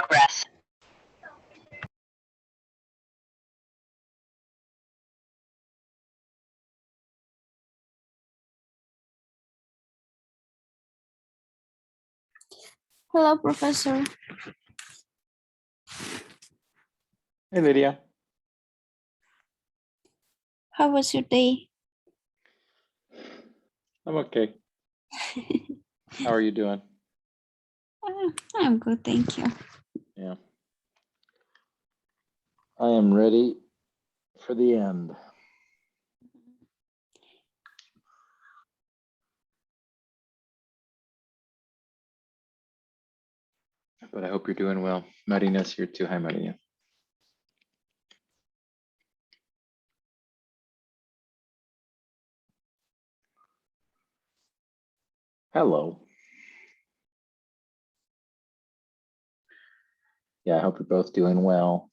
progress. Hello, Professor. Hey, Lydia. How was your day? I'm okay. How are you doing? I'm good, thank you. Yeah. I am ready for the end. But I hope you're doing well. Marina's here too. Hi, Marina. Hello. Yeah, I hope you're both doing well.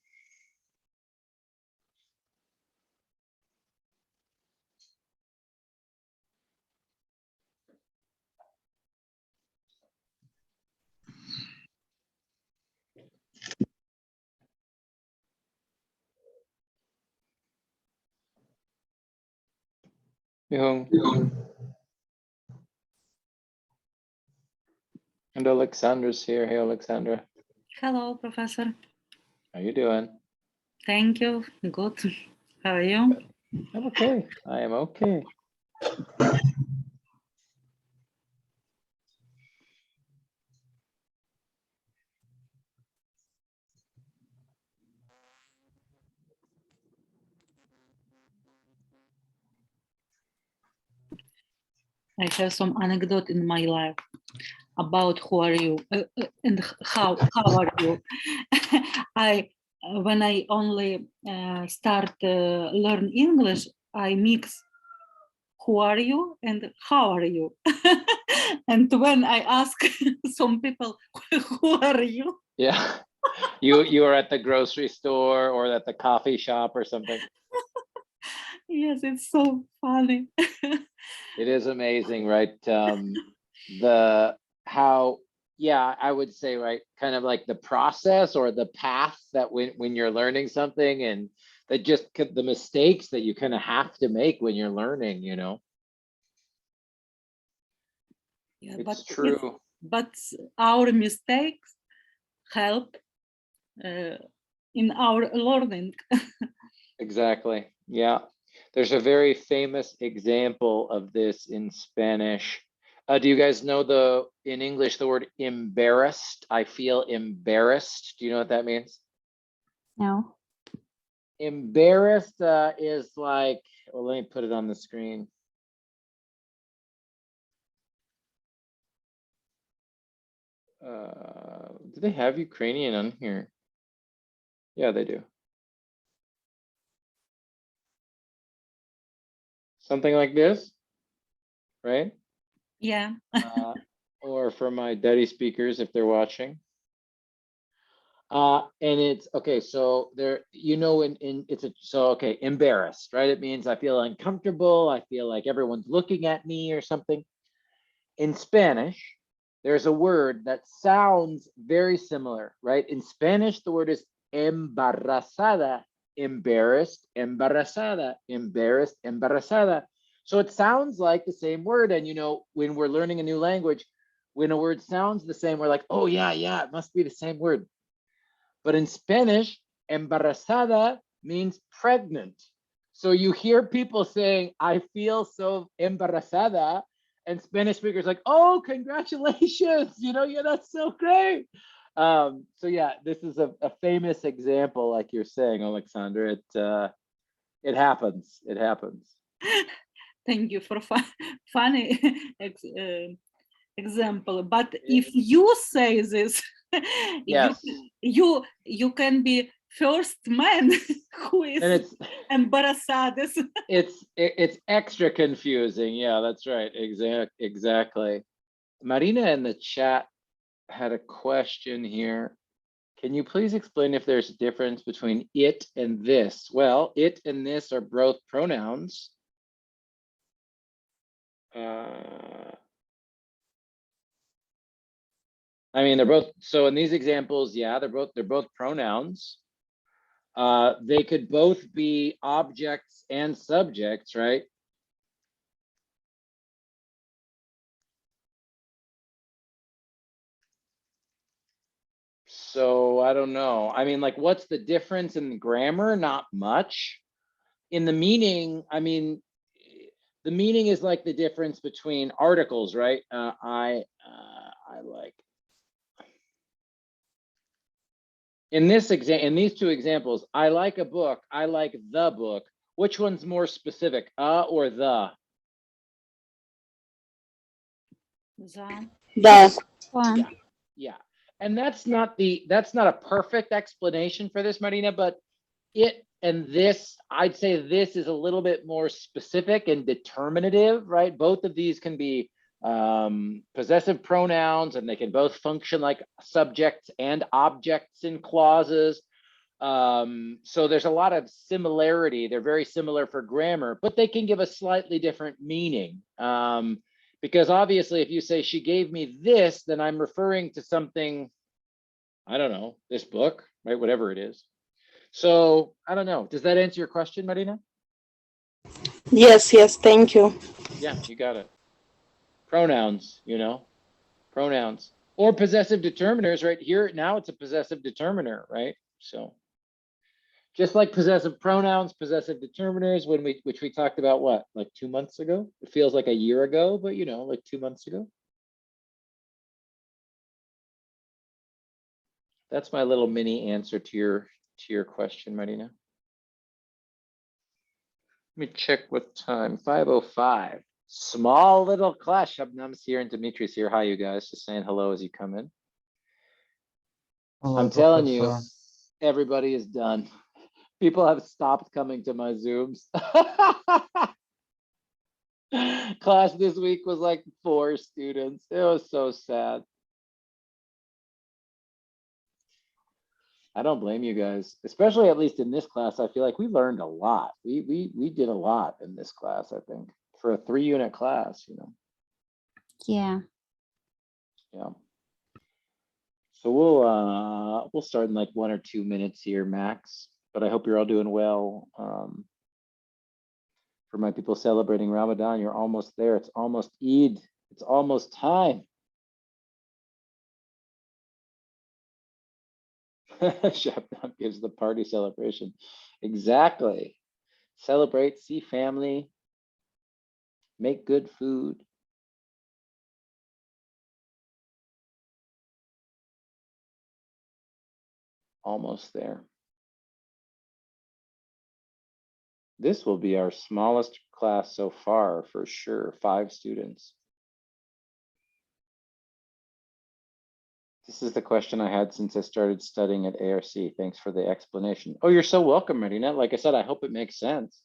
And Alexandra's here. Hey, Alexandra. Hello, Professor. How you doing? Thank you. Good. How are you? I'm okay. I am okay. I have some anecdote in my life about who are you and how are you. I when I only start learn English, I mix who are you and how are you. And when I ask some people who are you, Yeah. You are at the grocery store or at the coffee shop or something. yes, it's so funny. It is amazing, right? Yeah, I would say, right, kind of like the process or the path that when you're learning something, and that just the mistakes that you kind of have to make when you're learning, you know. Yeah, it's true. But our mistakes help in our learning. Exactly. Yeah. There's a very famous example of this in Spanish. Do you guys know in English, the word embarrassed? I feel embarrassed. Do you know what that means? No. Embarrassed is like, well, let me put it on the screen. Do they have Ukrainian on here? Yeah, they do. Something like this, right? Yeah. Or for my daddy speakers, if they're watching. And it's okay. So there, you know, okay, embarrassed, right? It means I feel uncomfortable. I feel like everyone's looking at me or something. In Spanish, there's a word that sounds very similar, right? In Spanish, the word is embarazada, embarrassed, embarazada, embarrassed, embarazada. So it sounds like the same word. And, you know, when we're learning a new language, when a word sounds the same, we're like, oh, yeah, it must be the same word. But in Spanish, embarazada means pregnant. So you hear people saying, I feel so embarazada, and Spanish speakers like, oh, congratulations, you know, yeah, that's so great. So yeah, this is a famous example, like you're saying, Alexandra. It happens. It happens. Thank you for funny example. But if you say this, yes, you can be first man who is embarrassed. It's extra confusing. Yeah, that's right. Exactly. Marina in the chat had a question here. Can you please explain if there's a difference between it and this? Well, it and this are both pronouns. I mean, they're both, so in these examples, yeah, they're both pronouns. They could both be objects and subjects, right? So I don't know. I mean, like, what's the difference in the grammar? Not much. In the meaning, I mean, the meaning is like the difference between articles, right? I like. In these two examples, I like a book. I like the book. Which one's more specific, or the? The. One. Yeah. And that's not a perfect explanation for this, Marina, but it and this, I'd say this is a little bit more specific and determinative, right? Both of these can be possessive pronouns, and they can both function like subjects and objects in clauses. So there's a lot of similarity. They're very similar for grammar, but they can give a slightly different meaning. Because obviously, if you say she gave me this, then I'm referring to something, I don't know, this book, right? Whatever it is. So I don't know. Does that answer your question, Marina? Yes, thank you. Yeah, you got it. Pronouns, pronouns or possessive determiners, right? Here now it's a possessive determiner, right? So just like possessive pronouns, possessive determiners, which we talked about, what, like 2 months ago? It feels like a year ago, but like 2 months ago. That's my little mini answer to your question, Marina. Let me check what time. 5:05. Small little class. Shabnam's here and Dimitri's here. Hi, you guys. Just saying hello as you come in. Hello, I'm telling you, Professor. everybody is done. People have stopped coming to my Zooms. Class this week was like 4 students. It was so sad. I don't blame you guys, especially at least in this class. I feel like we learned a lot. We did a lot in this class, I think, for a 3-unit class, Yeah. Yeah. So we'll start in like 1 or 2 minutes here max, but I hope you're all doing well. For my people celebrating Ramadan, you're almost there. It's almost Eid. It's almost time. Shabnam gives the party celebration. Exactly. Celebrate, see family, make good food. Almost there. This will be our smallest class so far, for sure. 5 students. This is the question I had since I started studying at ARC. Thanks for the explanation. Oh, you're so welcome, Marina. Like I said, I hope it makes sense.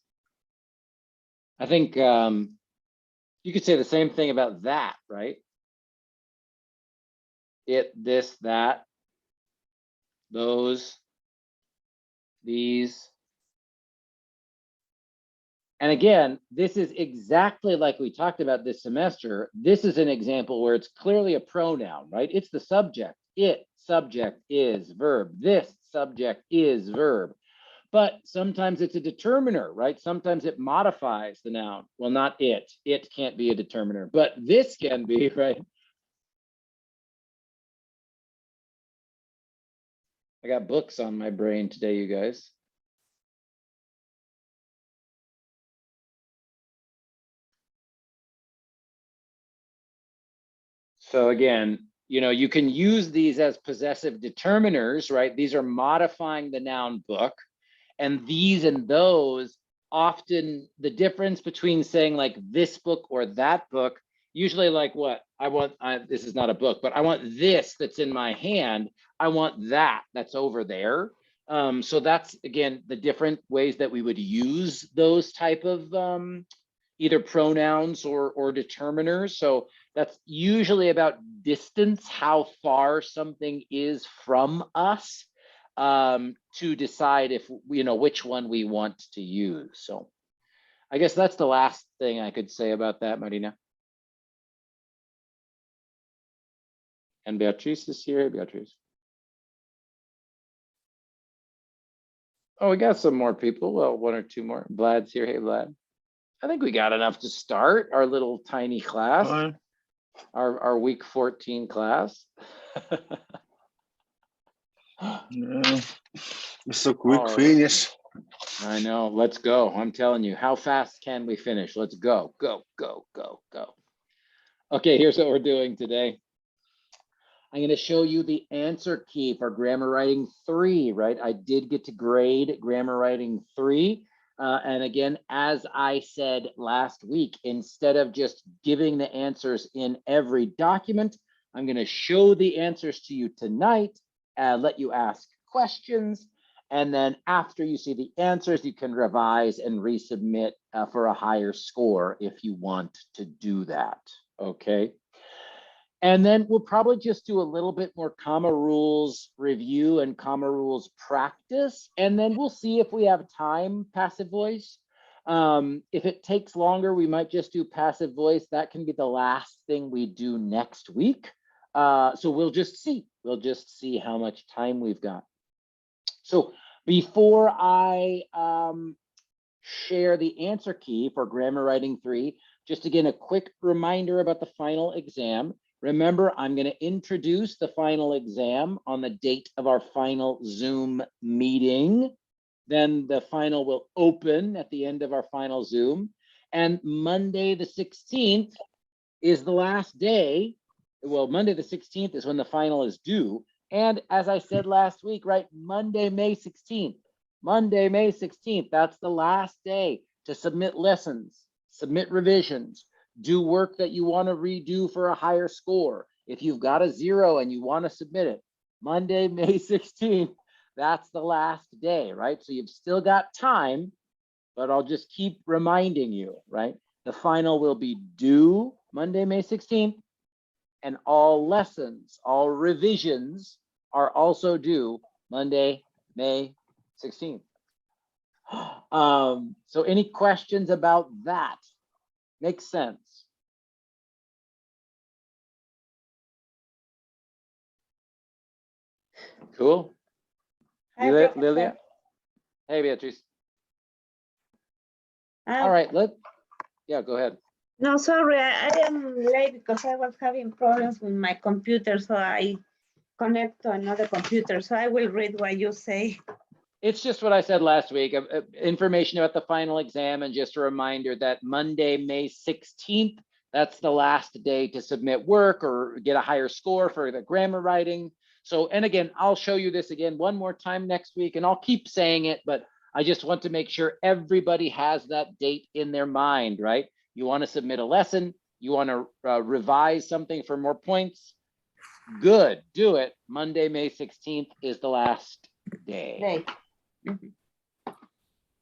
I think you could say the same thing about that, right? It, this, that, those, these. And again, this is exactly like we talked about this semester. This is an example where it's clearly a pronoun, right? It's the subject. It, subject, is, verb. This, subject, is, verb. But sometimes it's a determiner, right? Sometimes it modifies the noun. Well, not it. It can't be a determiner, but this can be, right? I got books on my brain today, you guys. So again, you can use these as possessive determiners, right? These are modifying the noun book. And these and those, often the difference between saying like this book or that book, usually like what this is not a book, but I want this that's in my hand. I want that's over there. So that's, again, the different ways that we would use those type of either pronouns or determiners. So that's usually about distance, how far something is from us, to decide if which one we want to use. So I guess that's the last thing I could say about that, Marina. And Beatrice is here. Hey, Beatrice. Oh, we got some more people. Well, one or two more. Vlad's here. Hey, Vlad. I think we got enough to start our little tiny class, Hi. our week 14 class. Yeah. It's a quick All right. finish. I know. Let's go. I'm telling you, how fast can we finish? Let's go, go, go, go, go. Okay, here's what we're doing today. I'm going to show you the answer key for grammar writing 3, right? I did get to grade grammar writing 3. And again, as I said last week, instead of just giving the answers in every document, I'm going to show the answers to you tonight, let you ask questions. And then after you see the answers, you can revise and resubmit for a higher score if you want to do that, okay? And then we'll probably just do a little bit more comma rules review and comma rules practice. And then we'll see if we have time, passive voice. If it takes longer, we might just do passive voice. That can be the last thing we do next week. So we'll just see. We'll just see how much time we've got. So before I share the answer key for grammar writing 3, just again, a quick reminder about the final exam. Remember, I'm going to introduce the final exam on the date of our final Zoom meeting. Then the final will open at the end of our final Zoom. And Monday the 16th is the last day. Well, Monday the 16th is when the final is due. And as I said last week, right, Monday, May 16th. Monday, May 16th, that's the last day to submit lessons, submit revisions, do work that you want to redo for a higher score. If you've got a 0 and you want to submit it, Monday, May 16th, that's the last day, right? So you've still got time, but I'll just keep reminding you, right? The final will be due Monday, May 16th, and all lessons, all revisions are also due Monday, May 16th. So any questions about that? Makes sense. Cool. Hi, Lilia? Hey, Beatrice. All Uh, right, yeah, go ahead. No, sorry, I am late because I was having problems with my computer, so I connect to another computer. So I will read what you say. It's just what I said last week, information about the final exam, and just a reminder that Monday, May 16th, that's the last day to submit work or get a higher score for the grammar writing. So, and again, I'll show you this again one more time next week, and I'll keep saying it, but I just want to make sure everybody has that date in their mind, right? You want to submit a lesson, you want to revise something for more points, good, do it. Monday, May 16th is the last day.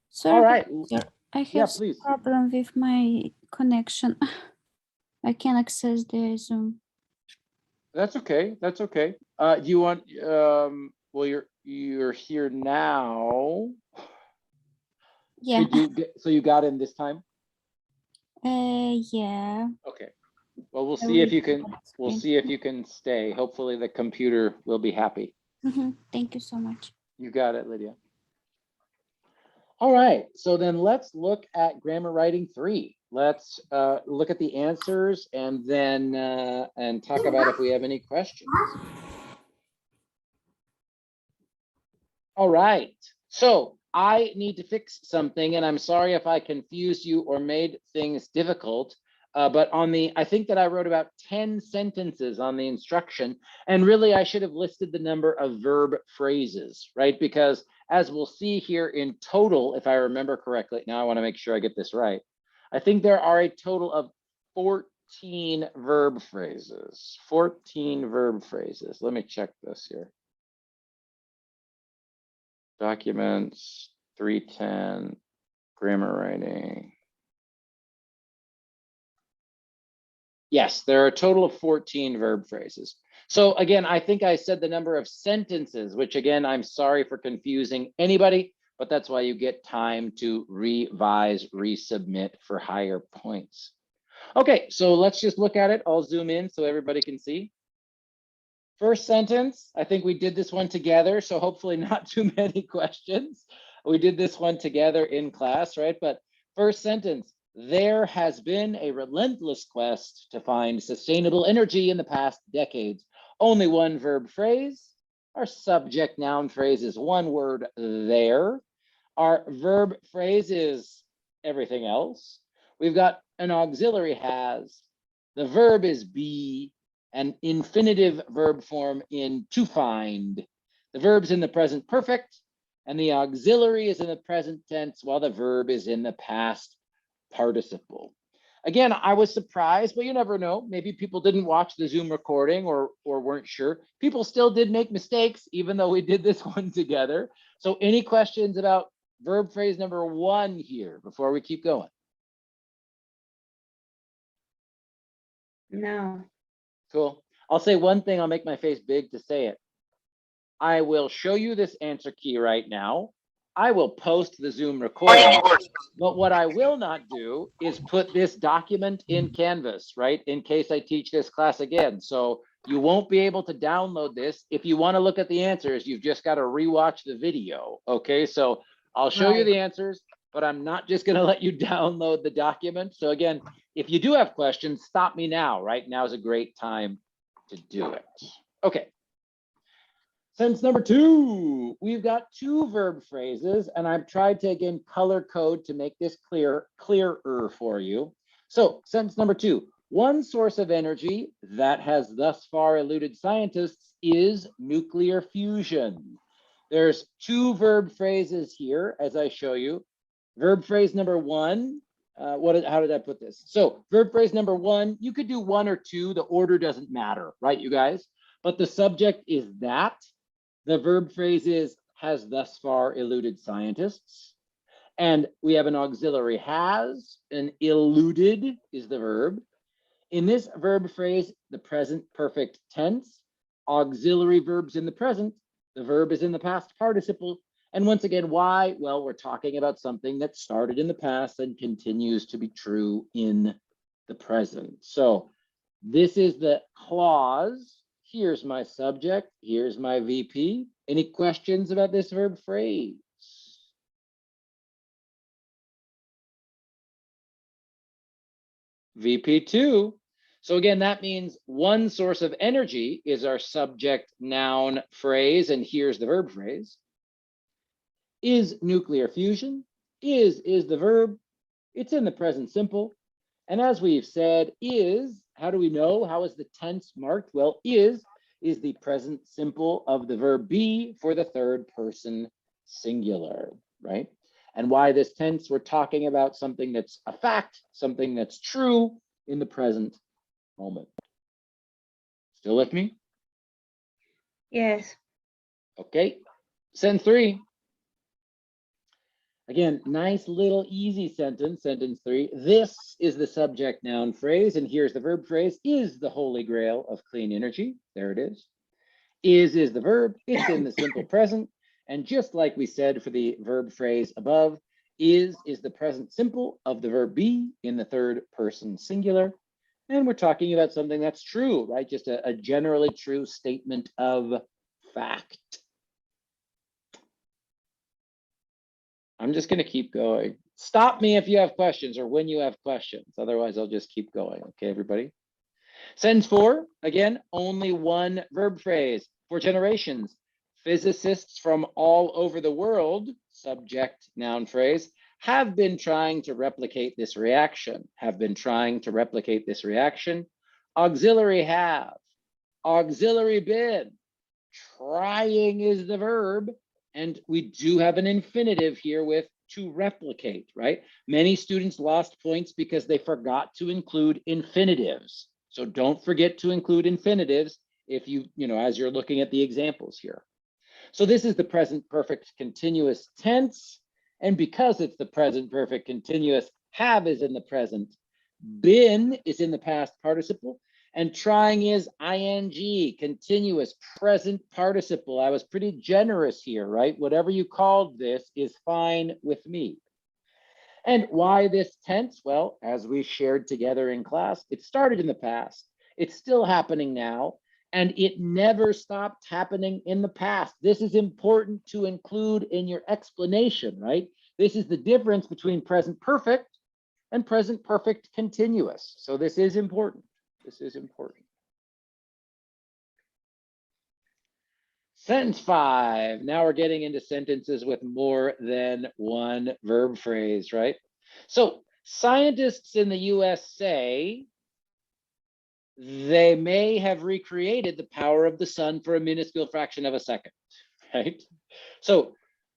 Sorry, All right. Professor, I Yeah, have some please. problem with my connection. I can't access the Zoom. That's okay. That's okay. Do you want? Well, you're here now. Yeah. Could you get? So you got in this time? Yeah. Okay. Well, we'll I see if will you can. share the We'll screen. see if you can stay. Hopefully, the computer will be happy. Thank you so much. You got it, Lydia. All right. So then let's look at grammar writing 3. Let's look at the answers and then and talk about if we have any questions. All right. So I need to fix something, and I'm sorry if I confused you or made things difficult. But on the, I think that I wrote about 10 sentences on the instruction, and really I should have listed the number of verb phrases, right? Because as we'll see here in total, if I remember correctly, now I want to make sure I get this right. I think there are a total of 14 verb phrases, 14 verb phrases. Let me check this here. Documents, 310, grammar writing. Yes, there are a total of 14 verb phrases. So again, I think I said the number of sentences, which again, I'm sorry for confusing anybody, but that's why you get time to revise, resubmit for higher points. Okay, so let's just look at it. I'll zoom in so everybody can see. First sentence, I think we did this one together, so hopefully not too many questions. We did this one together in class, right? But first sentence, there has been a relentless quest to find sustainable energy in the past decades. Only one verb phrase. Our subject noun phrase is one word, there. Our verb phrase is everything else. We've got an auxiliary has. The verb is be, an infinitive verb form in to find. The verb's in the present perfect, and the auxiliary is in the present tense while the verb is in the past participle. Again, I was surprised, but you never know. Maybe people didn't watch the Zoom recording or weren't sure. People still did make mistakes, even though we did this one together. So any questions about verb phrase number 1 here before we keep going? No. Cool. I'll say one thing, I'll make my face big to say it. I will show you this answer key right now. I will post the Zoom recording, but what I will not do is put this document in Canvas, right? In case I teach this class again. So you won't be able to download this. If you want to look at the answers, you've just got to rewatch the video. Okay, so I'll show you the answers, but I'm not just going to let you download the document. So again, if you do have questions, stop me now. Right now is a great time to do it. Okay. Sentence number 2, we've got 2 verb phrases, and I've tried to, again, color code to make this clearer for you. So sentence number 2, one source of energy that has thus far eluded scientists is nuclear fusion. There's 2 verb phrases here, as I show you. Verb phrase number 1, how did I put this? So verb phrase number 1, you could do 1 or 2, the order doesn't matter, right, you guys? But the subject is that. The verb phrase is has thus far eluded scientists. And we have an auxiliary has, and eluded is the verb. In this verb phrase, the present perfect tense, auxiliary verbs in the present, the verb is in the past participle. And once again, why? Well, we're talking about something that started in the past and continues to be true in the present. So this is the clause. Here's my subject. Here's my VP. Any questions about this verb phrase? VP2. So again, that means one source of energy is our subject noun phrase. And here's the verb phrase. Is nuclear fusion. Is the verb. It's in the present simple. And as we've said, is, how do we know? How is the tense marked? Well, is the present simple of the verb be for the third person singular, right? And why this tense? We're talking about something that's a fact, something that's true in the present moment. Still with me? Yes. Okay. Sentence 3. Again, nice little easy sentence, sentence 3. This is the subject noun phrase, and here's the verb phrase, is the holy grail of clean energy. There it is. Is the verb, it's in the simple present. And just like we said for the verb phrase above, is the present simple of the verb be in the third person singular. And we're talking about something that's true, right? Just a generally true statement of fact. I'm just going to keep going. Stop me if you have questions or when you have questions. Otherwise, I'll just keep going. Okay, everybody? Sentence 4, again, only one verb phrase. For generations, physicists from all over the world, subject noun phrase, have been trying to replicate this reaction. Auxiliary have. Auxiliary been. Trying is the verb. And we do have an infinitive here with to replicate, right? Many students lost points because they forgot to include infinitives. So don't forget to include infinitives if as you're looking at the examples here. So this is the present perfect continuous tense. And because it's the present perfect continuous, have is in the present, been is in the past participle, and trying is ing, continuous present participle. I was pretty generous here, right? Whatever you called this is fine with me. And why this tense? Well, as we shared together in class, it started in the past. It's still happening now. And it never stopped happening in the past. This is important to include in your explanation, right? This is the difference between present perfect and present perfect continuous. So this is important. This is important. Sentence 5. Now we're getting into sentences with more than one verb phrase, right? So scientists in the US say they may have recreated the power of the sun for a minuscule fraction of a second, right? So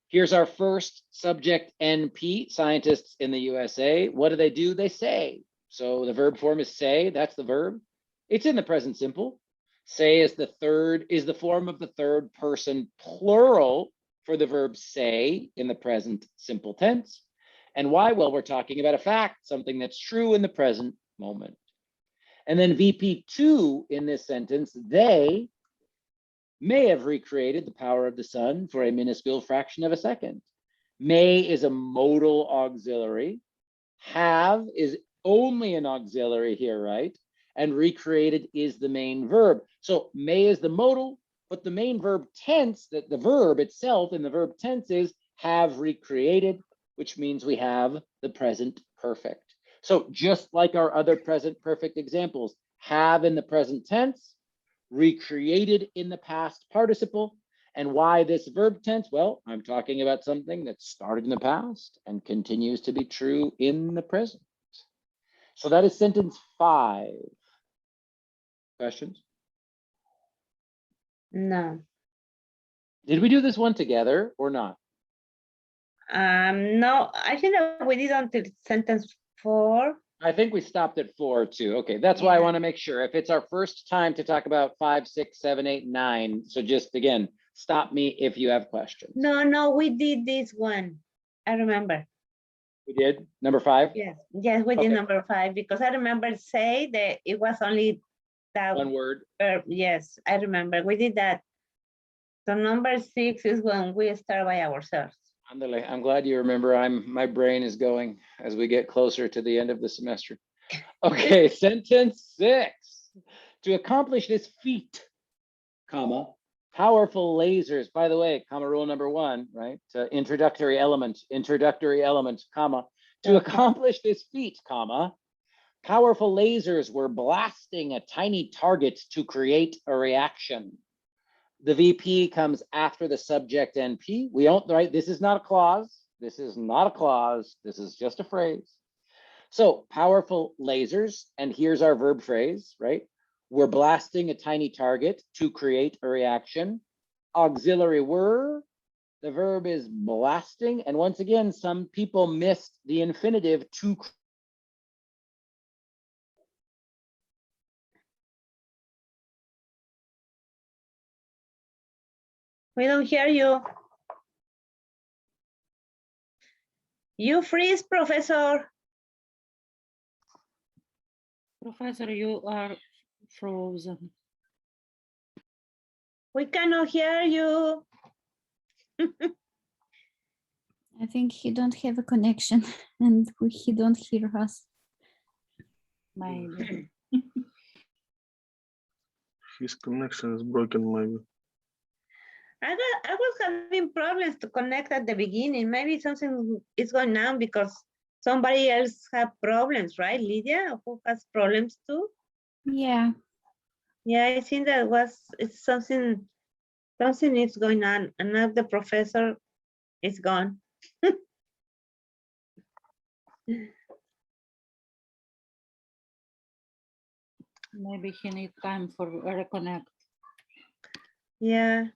here's our first subject, NP, scientists in the USA. What do? They say. So the verb form is say, that's the verb. It's in the present simple. Say is the form of the third person plural for the verb say in the present simple tense. And why? Well, we're talking about a fact, something that's true in the present moment. And then VP2 in this sentence, they may have recreated the power of the sun for a minuscule fraction of a second. May is a modal auxiliary. Have is only an auxiliary here, right? And recreated is the main verb. So may is the modal, but the main verb tense, that the verb itself in the verb tense is have recreated, which means we have the present perfect. So just like our other present perfect examples, have in the present tense, recreated in the past participle. And why this verb tense? Well, I'm talking about something that started in the past and continues to be true in the present. So that is sentence 5. Questions? No. Did we do this one together or not? No, I think that we did until sentence 4. I think we stopped at 4 too. Okay, that's why I Yeah. want to make sure. If it's our first time to talk about 5, 6, 7, 8, 9, so just again, stop me if you have questions. No, we did this one. I remember. We did number 5. Yes, we did Okay. number 5 because I remember say that it was only that One word. verb. Yes, I remember we did that. So number 6 is when we start by ourselves. Andale, I'm glad you remember. My brain is going as we get closer to the end of the semester. Okay, sentence 6. To accomplish this feat, comma, powerful lasers, by the way, comma rule number 1, right? Introductory element, comma. To Okay. accomplish this feat, comma, powerful lasers were blasting a tiny target to create a reaction. The VP comes after the subject NP. We don't, right? This is not a clause. This is not a clause. This is just a phrase. So powerful lasers, and here's our verb phrase, right? We're blasting a tiny target to create a reaction. Auxiliary were, the verb is blasting. And once again, some people missed the infinitive to. We don't hear you. You freeze, Professor. Professor, you are frozen. We cannot hear you. I think he don't have a connection and he don't hear us. Maybe. His connection is broken, maybe. I was having problems to connect at the beginning. Maybe something is going on because somebody else have problems, right, Lydia? Who has problems too? Yeah, Yeah, I think that it's something is going on, and now the professor is gone. Maybe he needs time for reconnect. Yeah.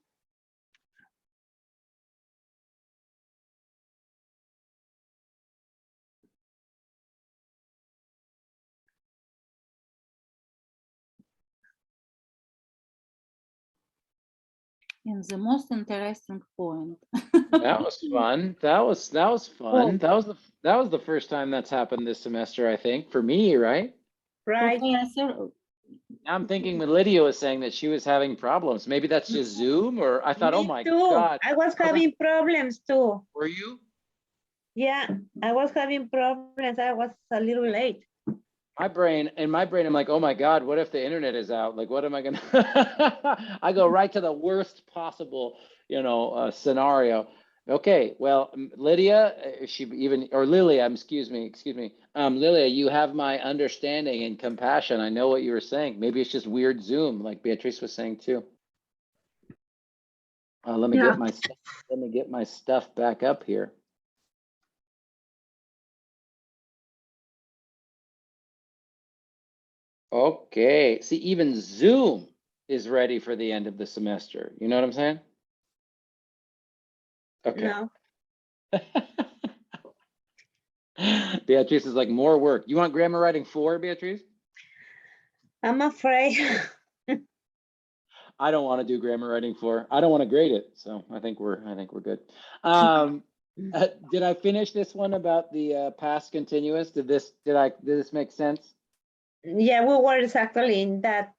In the most interesting point. That was fun. That was fun. Oh. That was the first time that's happened this semester, I think, for me, right? Right. Professor, I'm thinking when Lydia was saying that she was having problems. Maybe that's just Zoom, or I thought, oh Me my too. God. I was having problems too. Were you? Yeah, I was having problems. I was a little late. in my brain, I'm like, oh my God, what if the internet is out? Like, what am I gonna, I go right to the worst possible, scenario. Okay, well, Lydia, or Lilia, excuse me. Lilia, you have my understanding and compassion. I know what you were saying. Maybe it's just weird Zoom, like Beatrice was saying too. Let me get my stuff back up here. Okay, see, even Zoom is ready for the end of the semester. You know what I'm saying? Okay. No. Beatrice is like, more work. You want grammar writing 4, Beatrice? I'm afraid. I don't want to do grammar writing 4. I don't want to grade it, so I think we're good. Did I finish this one about the past continuous? Did this make sense? Yeah, we were exactly in that.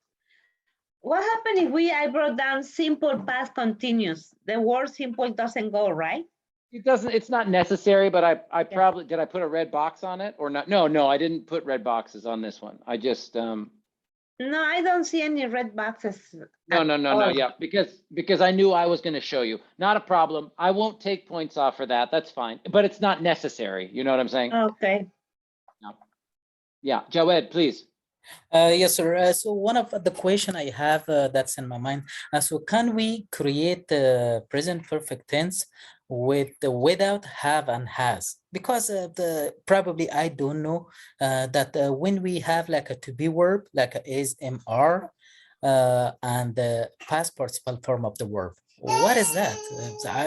What happened if I brought down simple past continuous? The word simple doesn't go, right? It doesn't. It's not necessary, but I probably did. I put a red box on it or not? No, I didn't put red boxes on this one. I just No, I don't see any red boxes. No. Yeah, because I knew I was going to show you. Not a problem. I won't take points off for that. That's fine. But it's not necessary. You know what I'm saying? Okay. No. Yeah, Jawed, please. Yes, sir. So one of the question I have that's in my mind. So can we create the present perfect tense without have and has? Because probably I don't know that when we have like a to be verb, like a is, mr, and the past participle form of the verb. What is that?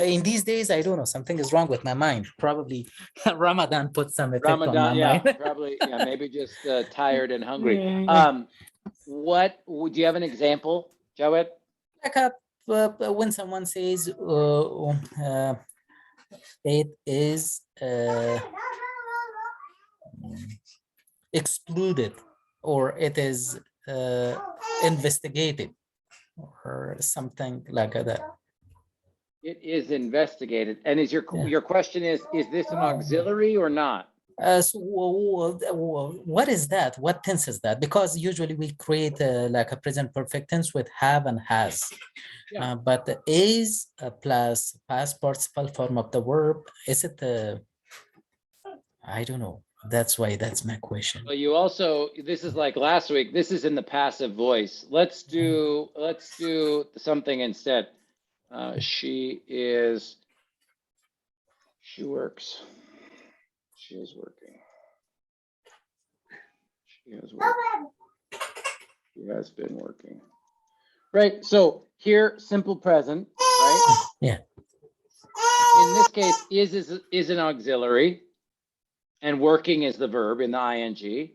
In these days, I don't know. Something is wrong with my mind. Probably Ramadan put some effect on my mind. Probably, yeah, maybe just tired and hungry. Yeah. What would you have an example, Jawed? Like when someone says it is excluded or it is investigated or something like that. It is investigated. And is your question is this an auxiliary or not? So what is that? What tense is that? Because usually we create like a present perfect tense with have and has. Yeah. But the is plus past participle form of the verb, is it I don't know. That's why that's my question. Well, you also, this is like last week, this is in the passive voice. Let's do something instead. She works. She is working. She is working. She has been working. Right. So here, simple present, right? Yeah. In this case, is an auxiliary, and working is the verb in the ing.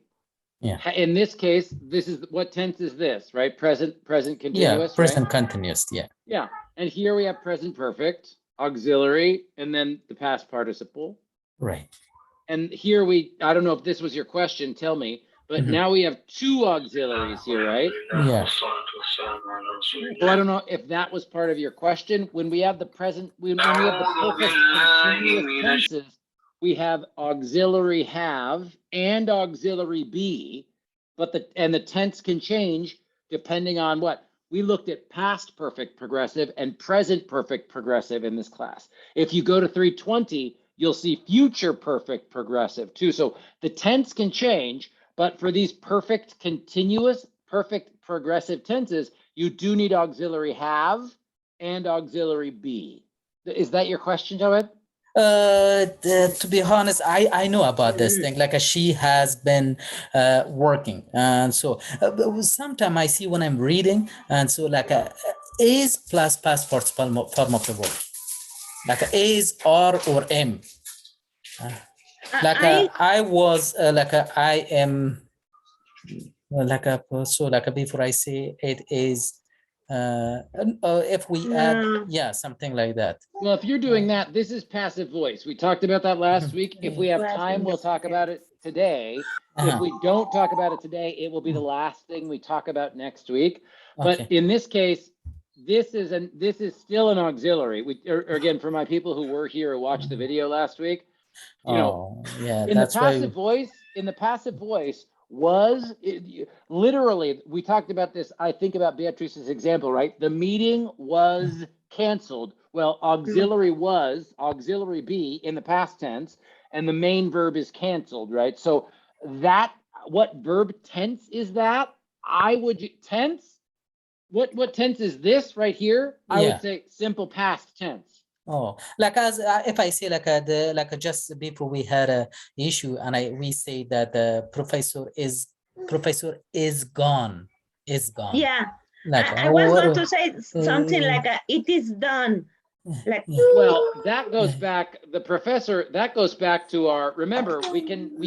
Yeah. In this case, this is what tense is this, right? Present continuous. Yeah. Present right? continuous. Yeah. Yeah. And here we have present perfect, auxiliary, and then the past participle. Right. And here I don't know if this was your question, tell me, but now we have 2 auxiliaries here, right? Yeah. So I don't know if that was part of your question. When we have the present, when we have the perfect continuous tenses, we have auxiliary have and auxiliary be, but the tense can change depending on what? We looked at past perfect progressive and present perfect progressive in this class. If you go to 320, you'll see future perfect progressive too. So the tense can change, but for these perfect continuous, perfect progressive tenses, you do need auxiliary have and auxiliary be. Is that your question, Jawed? To be honest, I know about this thing. Like she has been working, and so sometimes I see when I'm reading, and so like is plus past participle form of the verb, like is or am. Like I was like I am. Like before I say it is. If we add something like that. Well, if you're doing that, this is passive voice. We talked about that last week. If we have time, we'll talk about it today. If we don't talk about it today, it will be the last thing we talk about next week. But in this case, this is still an auxiliary. Again, for my people who were here or watched the video last week, in the passive voice, was, literally, we talked about this, I think about Beatrice's example, right? The meeting was canceled. Well, auxiliary be in the past tense, and the main verb is canceled, right? So that, what verb tense is that? I would, tense? What tense is this right here? I Yeah. would say simple past tense. Oh, like as if I say just before we had a issue and we say that the professor is gone, Yeah, Like I was what? going to say something uh, like it is done. Like, Well, that goes back, the professor, that goes back to our, remember, we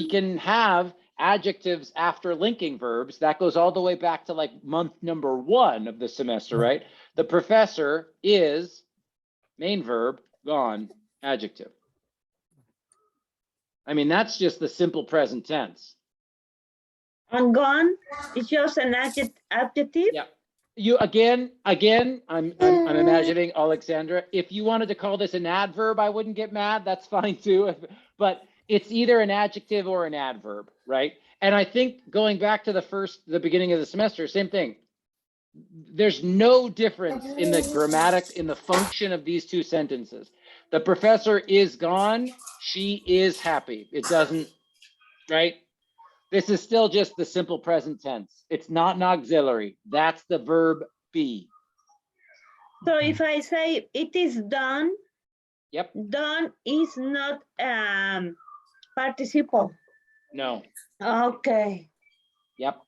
can have adjectives after linking verbs. That goes all the way back to like month number 1 of the semester, right? The professor is main verb, gone, adjective. I mean, that's just the simple present tense. and gone is just an adjective. Yeah. You again, I'm imagining, Alexandra, if you wanted to call this an adverb, I wouldn't get mad. That's fine too. But it's either an adjective or an adverb, right? And I think going back to the beginning of the semester, same thing. There's no difference in the grammatic, in the function of these two sentences. The professor is gone. She is happy. It doesn't, right? This is still just the simple present tense. It's not an auxiliary. That's the verb be. So if I say it is done, Yep. done is not participle. No. Okay. Yep.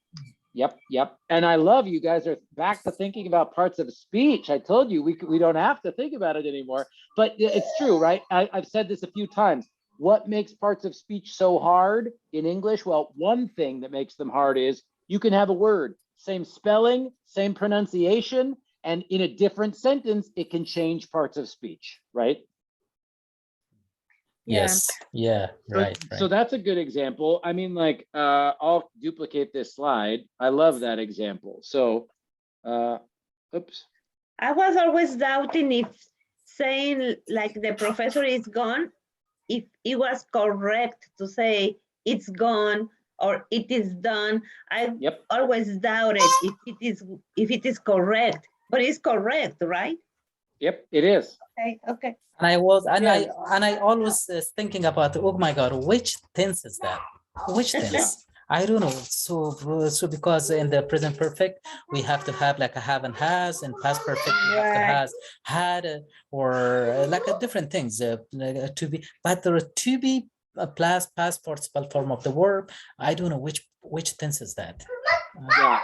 And I love you guys are back to thinking about parts of speech. I told you we don't have to think about it anymore, but it's true, right? I've said this a few times. What makes parts of speech so hard in English? Well, one thing that makes them hard is you can have a word, same spelling, same pronunciation, and in a different sentence, it can change parts of speech, right? Yes. Yeah. Right. So that's a good example. I mean, like, I'll duplicate this slide. I love that example. So, oops. I was always doubting if saying like the professor is gone, if it was correct to say it's gone or it is done. I always doubted if it is correct, but it's correct, right? Yep, it is. Okay. And I always thinking about, oh my God, which tense is that? Which tense? I don't know. So because in the present perfect, we have to have like a have and has, and past perfect we have to has, had, or like different things like to be. But there are to be plus past participle form of the verb. I don't know which tense is that. Yeah.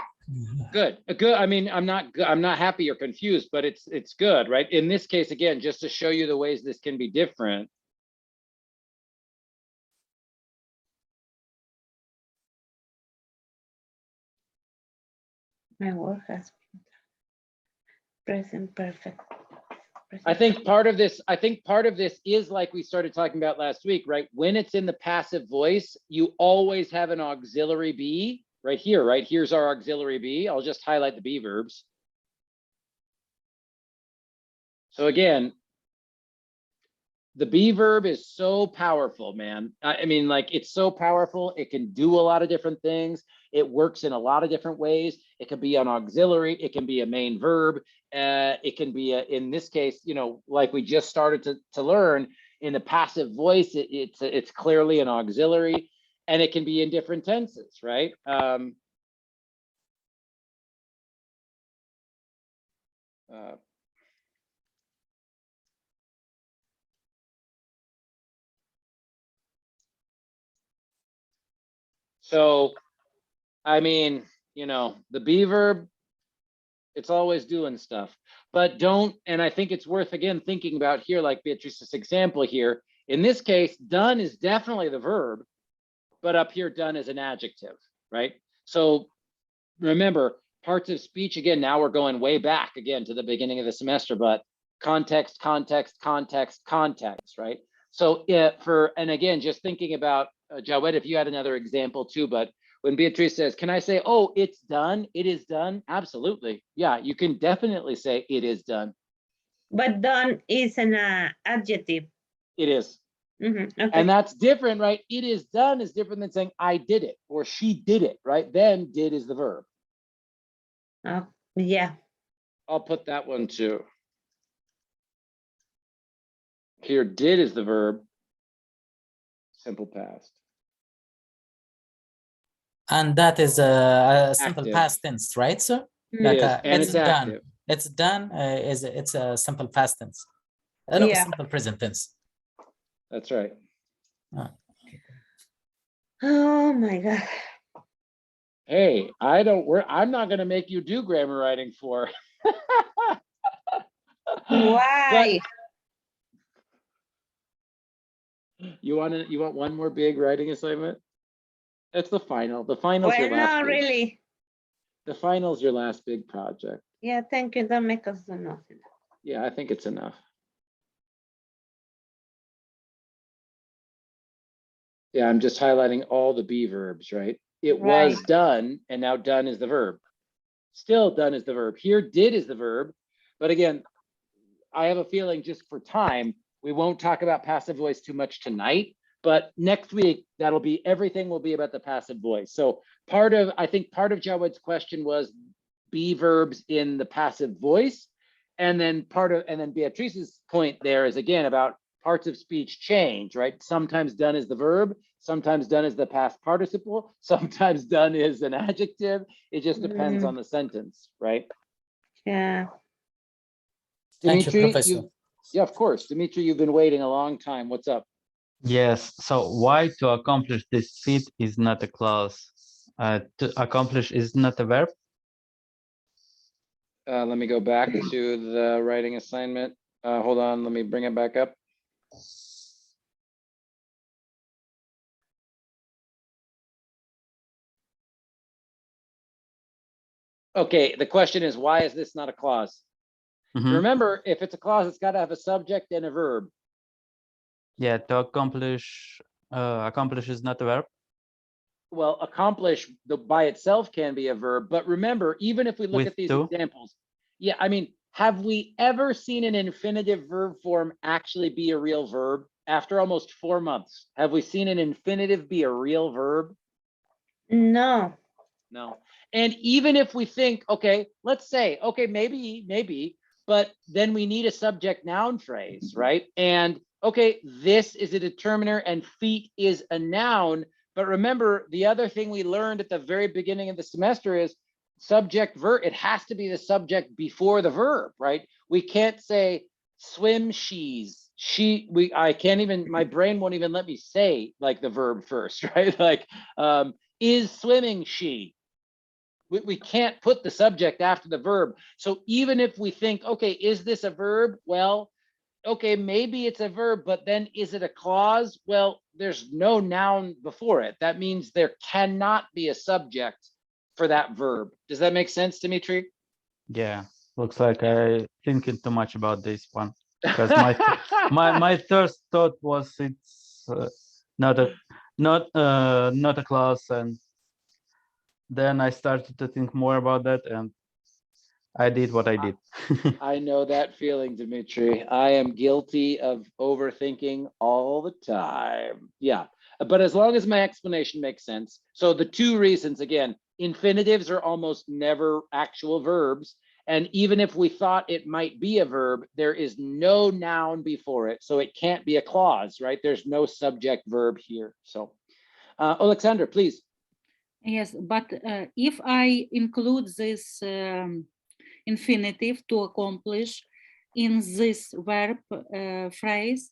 Good. I mean, I'm not happy you're confused, but it's good, right? In this case, again, just to show you the ways this can be different. My work has been present perfect. I think part of this is like we started talking about last week, right? When it's in the passive voice, you always have an auxiliary be right here, right? Here's our auxiliary be. I'll just highlight the be verbs. So again, the be verb is so powerful, man. I mean, like, it's so powerful. It can do a lot of different things. It works in a lot of different ways. It can be an auxiliary. It can be a main verb. It can be in this case, you know, like we just started to learn in the passive voice, it's clearly an auxiliary, and it can be in different tenses, right? So, I mean, you know, the be verb, it's always doing stuff, but don't, and I think it's worth, again, thinking about here, like Beatrice's example here. In this case, done is definitely the verb, but up here, done is an adjective, right? So remember, parts of speech, again, now we're going way back again to the beginning of the semester, but context, right? So and again, just thinking about, Jawed, if you had another example too, but when Beatrice says, can I say, oh, it's done, it is done? Absolutely. Yeah, you can definitely say it is done. But done is an adjective. It is. Okay. And that's different, right? It is done is different than saying I did it or she did it, right? Then did is the verb. Yeah. I'll put that one too. Here, did is the verb, simple past. And that is a simple Active. past tense, right, sir? It Like is, and it's it's done. active. It's done. It's a simple past tense. No, Yeah. simple present tense. That's right. Oh my God. Hey, I'm not gonna make you do grammar writing for. Why? You want one more big writing assignment? That's the final. The final's Well, your last no, big. really. The final's your last big project. Yeah, thank you. Don't make us do nothing. Yeah, I think it's enough. Yeah, I'm just highlighting all the be verbs, right? It was Right. done, and now done is the verb. Still done is the verb. Here, did is the verb. But again, I have a feeling just for time, we won't talk about passive voice too much tonight, but next week, that'll be, everything will be about the passive voice. So I think part of Jawad's question was be verbs in the passive voice. And then Beatrice's point there is again about parts of speech change, right? Sometimes done is the verb, sometimes done is the past participle, sometimes done is an adjective. It just depends on the sentence, right? Yeah. Thank you, Dimitri, Professor. yeah, of course. Dimitri, you've been waiting a long time. What's up? Yes, so why to accomplish this feat is not a clause. To accomplish is not a verb. Let me go back to the writing assignment. Hold on, let me bring it back up. Okay, the question is, why is this not a clause? Mhm. Remember, if it's a clause, it's got to have a subject and a verb. Yeah, to accomplish is not a verb. Well, accomplish by itself can be a verb, but remember, even if we look With at these to? examples, yeah, I mean, have we ever seen an infinitive verb form actually be a real verb? After almost 4 months, have we seen an infinitive be a real verb? No. No. And even if we think, okay, let's say, okay, maybe, but then we need a subject noun phrase, right? And okay, this is a determiner and feet is a noun. But remember, the other thing we learned at the very beginning of the semester is subject verb. It has to be the subject before the verb, right? We can't say swim she's. I can't even, my brain won't even let me say like the verb first, right? Like, is swimming she? We can't put the subject after the verb. So even if we think, okay, is this a verb? Well, okay, maybe it's a verb, but then is it a clause? Well, there's no noun before it. That means there cannot be a subject for that verb. Does that make sense, Dimitri? Yeah, looks like I thinking too much about this one because my first thought was it's not a clause, and then I started to think more about that, and I did what I did. I know that feeling, Dimitri. I am guilty of overthinking all the time. Yeah, but as long as my explanation makes sense. So the two reasons, again, infinitives are almost never actual verbs. And even if we thought it might be a verb, there is no noun before it. So it can't be a clause, right? There's no subject verb here. So, Alexander, please. Yes, but if I include this infinitive to accomplish in this verb phrase,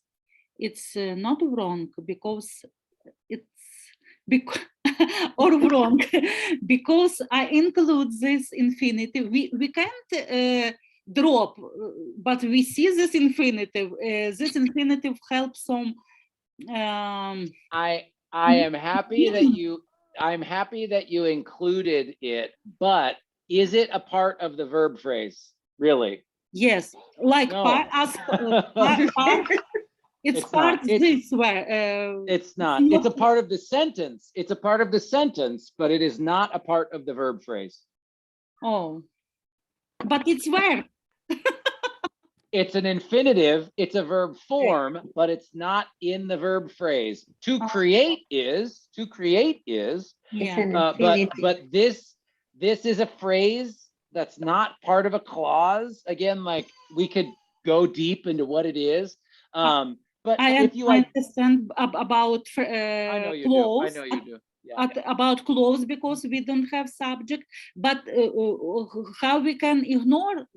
it's not wrong because it's or wrong because I include this infinitive. We can't drop, but we see this infinitive. This infinitive helps some. I am happy that I'm happy that you included it, but is it a part of the verb phrase? Really? Yes, like No. part, it's part this way. It's not. It's a part of the sentence. It's a part of the sentence, but it is not a part of the verb phrase. Oh, but it's where? It's an infinitive, it's a verb form, but it's not in the verb phrase. To create is, It's Yeah. an but infinitive. this is a phrase that's not part of a clause. Again, like we could go deep into what it is. But I if you like, understand about I know you do. I clothes. know you do. Yeah. About clothes because we don't have subject, but how we can ignore,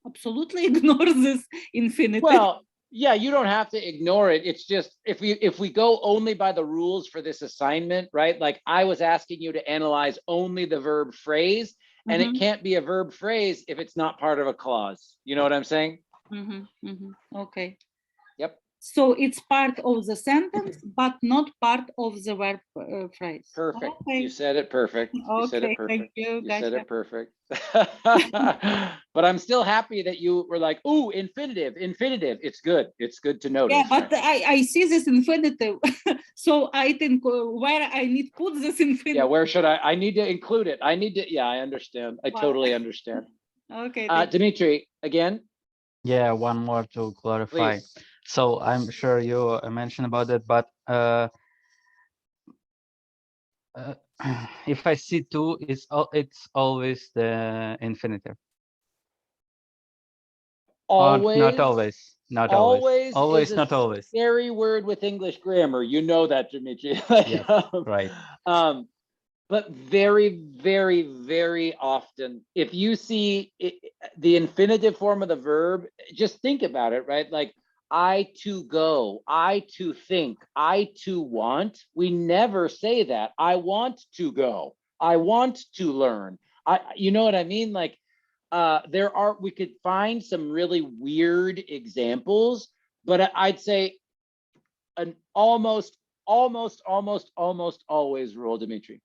absolutely ignore this infinitive? Well, yeah, you don't have to ignore it. It's just if we go only by the rules for this assignment, right? Like I was asking you to analyze only the verb phrase, and it can't be a verb phrase if it's not part of a clause. You know what I'm saying? Okay. Yep. So it's part of the sentence, but not part of the verb phrase. Perfect. Okay. You said it perfect. You said Okay, it perfect. thank you. You said Gotcha. it perfect. But I'm still happy that you were like, "Ooh, infinitive, infinitive." It's good. It's good to notice. Yeah, but right? I see this infinitive, so I think where I need put this infinitive. Yeah, where should I need to include it. I need to, yeah, I understand. I Wow. totally understand. Okay. Thank you. Dimitri, again, Yeah, one more to clarify. please. So I'm sure you mentioned about it, but if I see two, it's always the infinitive. Always, Not always. Not always. Always, is a not always. scary word with English grammar. You know that, Dimitri. Like, Yes, right. But very, very, very often, if you see the infinitive form of the verb, just think about it, right? Like, I to go, I to think, I to want. We never say that. I want to go. I want to learn. You know what I mean? Like, we could find some really weird examples, but I'd say an almost always rule, Dimitri.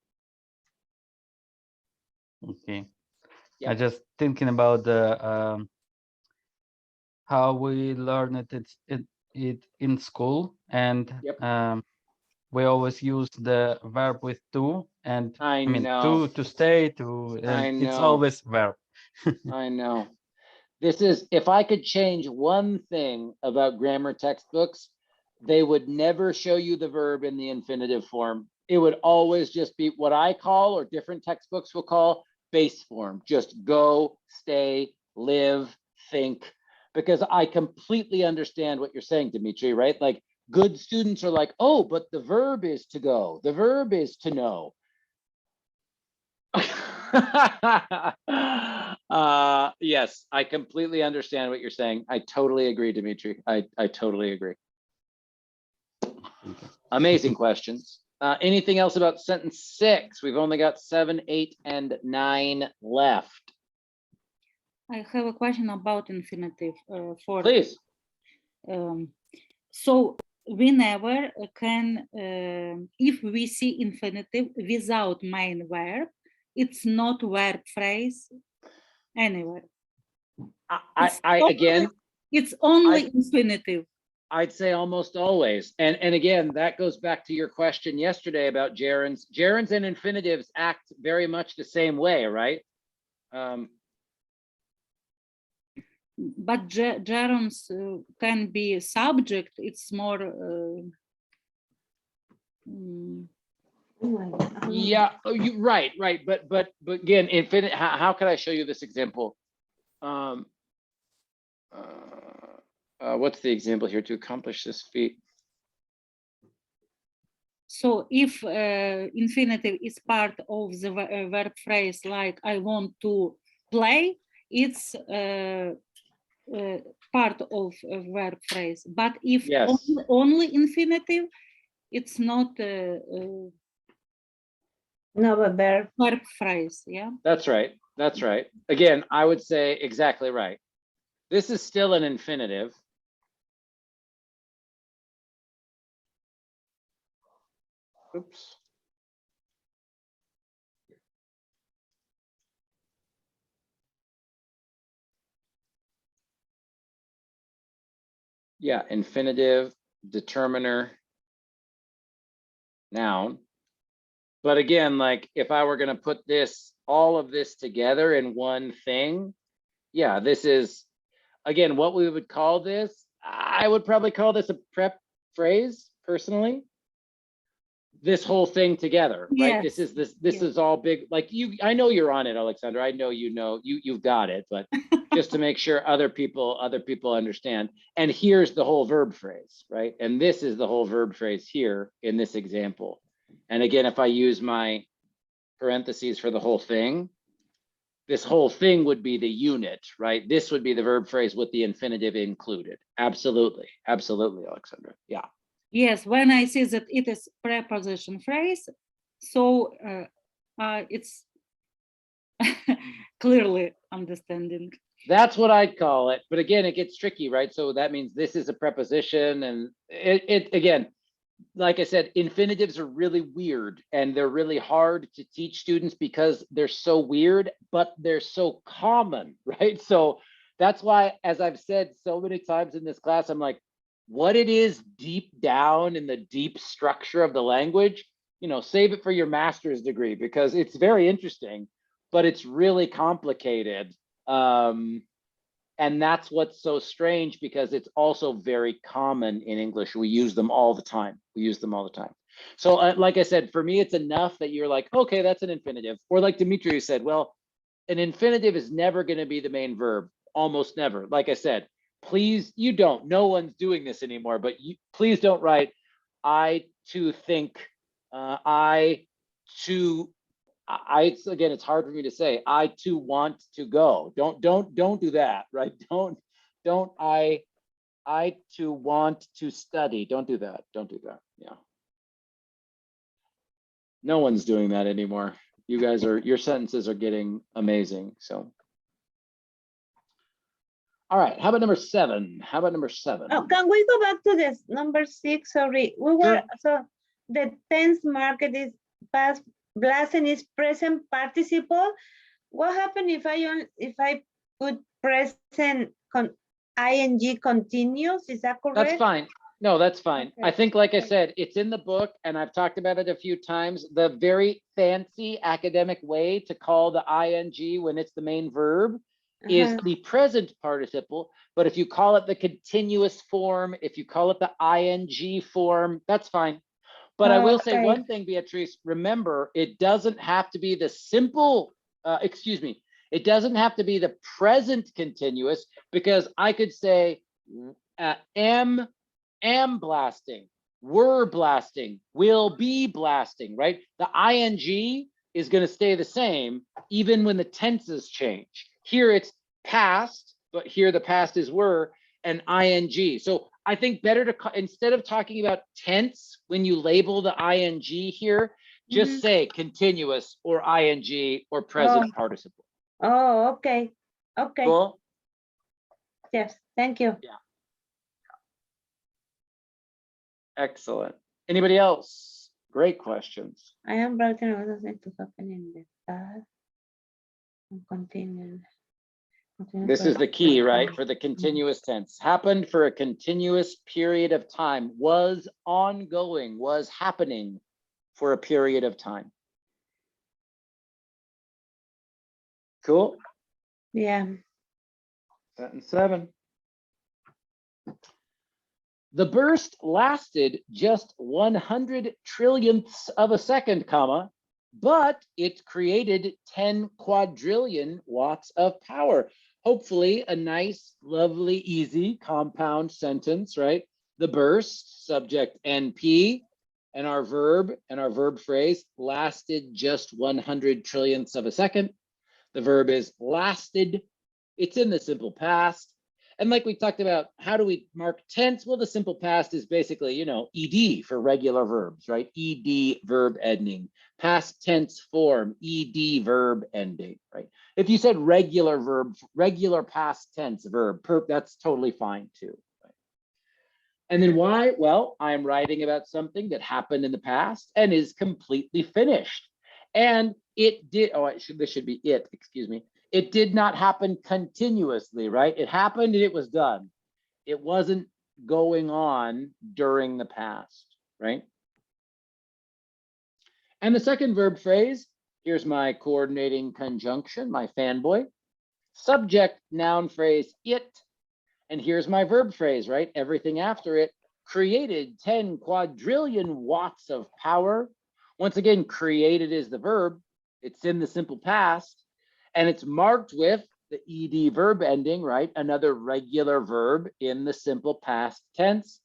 Okay. Yeah. I just thinking about the how we learn it in school, and Yep. we always use the verb with to, and I mean know. to stay to, I and it's know. always verb. I know. This is, if I could change one thing about grammar textbooks, they would never show you the verb in the infinitive form. It would always just be what I call, or different textbooks will call, base form. Just go, stay, live, think. Because I completely understand what you're saying, Dimitri, right? Like, good students are like, oh, but the verb is to go. The verb is to know. Yes, I completely understand what you're saying. I totally agree, Dimitri. I totally agree. Amazing questions. Anything else about sentence 6? We've only got 7, 8, and 9 left. I have a question about infinitive for. Please. So we never can, if we see infinitive without main verb, it's not verb phrase anywhere. It's only infinitive. I'd say almost always. And again, that goes back to your question yesterday about gerunds. Gerunds and infinitives act very much the same way, right? But gerunds can be subject. It's more. Yeah, oh, you right. But again, infinite. How can I show you this example? What's the example here to accomplish this feat? So if infinitive is part of the verb phrase, like I want to play, it's part of a verb phrase. But if only infinitive, it's not no, but verb phrase. Yeah, that's right. That's right. Again, I would say exactly right. This is still an infinitive. Oops. Yeah, infinitive, determiner, noun. But again, like if I were going to put this, all of this together in one thing, yeah, this is again, what we would call this, I would probably call this a prep phrase personally. This whole thing together, right? This Yes. is Yes. is all big. Like I know you're on it, Alexandra. I know you've got it, but just to make sure other people understand. And here's the whole verb phrase, right? And this is the whole verb phrase here in this example. And again, if I use my parentheses for the whole thing, this whole thing would be the unit, right? This would be the verb phrase with the infinitive included. Absolutely, absolutely, Alexandra. Yeah. Yes, when I see that it is preposition phrase, so it's clearly understanding. That's what I'd call it. But again, it gets tricky, right? So that means this is a preposition, and it again, like I said, infinitives are really weird and they're really hard to teach students because they're so weird, but they're so common, right? So that's why, as I've said so many times in this class, I'm like, what it is deep down in the deep structure of the language, save it for your master's degree because it's very interesting, but it's really complicated. And that's what's so strange because it's also very common in English. We use them all the time. So like I said, for me, it's enough that you're like, okay, that's an infinitive. Or like Dimitri said, well, an infinitive is never going to be the main verb, almost never. Like I said, please, no one's doing this anymore, but please don't write, I to think, again, it's hard for me to say, I too want to go. Don't do that, right? Don't I too want to study. Don't do that. Yeah. No one's doing that anymore. Your sentences are getting amazing. So. All right, how about number 7? Oh, can we go back to this number 6? Sorry, so the tense market is past blasting is present participle. What happened if I put present ing continuous? Is that correct? That's fine. No, that's fine. Okay. I think, like I said, it's in the book and I've talked about it a few times. The very fancy academic way to call the ing when it's the main verb is the present participle. But if you call it the continuous form, if you call it the ing form, that's fine. But I will say one thing, Beatrice, remember, it doesn't have to be the simple, it doesn't have to be the present continuous, because I could say am blasting, were blasting, will be blasting, right? The ing is going to stay the same even when the tenses change. Here it's past, but here the past is were and ing. So I think better to, instead of talking about tense, when you label the ing here, just say continuous or ing or present participle. Oh, okay. Okay. Cool. Yes, thank you. Yeah. Excellent. Anybody else? Great questions. I am writing other things to happen in the past and continue. This is the key, right? For the continuous tense. Happened for a continuous period of time, was ongoing, was happening for a period of time. Cool. Yeah. Sentence 7. The burst lasted just 100 trillionths of a second, comma, but it created 10 quadrillion watts of power. Hopefully a nice, lovely, easy compound sentence, right? The burst, subject NP, and our verb phrase lasted just 100 trillionths of a second. The verb is lasted. It's in the simple past. And like we talked about, how do we mark tense? Well, the simple past is basically, ed for regular verbs, right? Ed verb ending. Past tense form, ed verb ending, right? If you said regular verb, regular past tense verb, that's totally fine too. Right? And then why? Well, I'm writing about something that happened in the past and is completely finished. And it did, this should be it, excuse me. It did not happen continuously, right? It happened and it was done. It wasn't going on during the past, right? And the second verb phrase, here's my coordinating conjunction, my fanboy. Subject noun phrase it, And here's my verb phrase, right? Everything after it, created 10 quadrillion watts of power. Once again, created is the verb. It's in the simple past, and it's marked with the ed verb ending, right? Another regular verb in the simple past tense.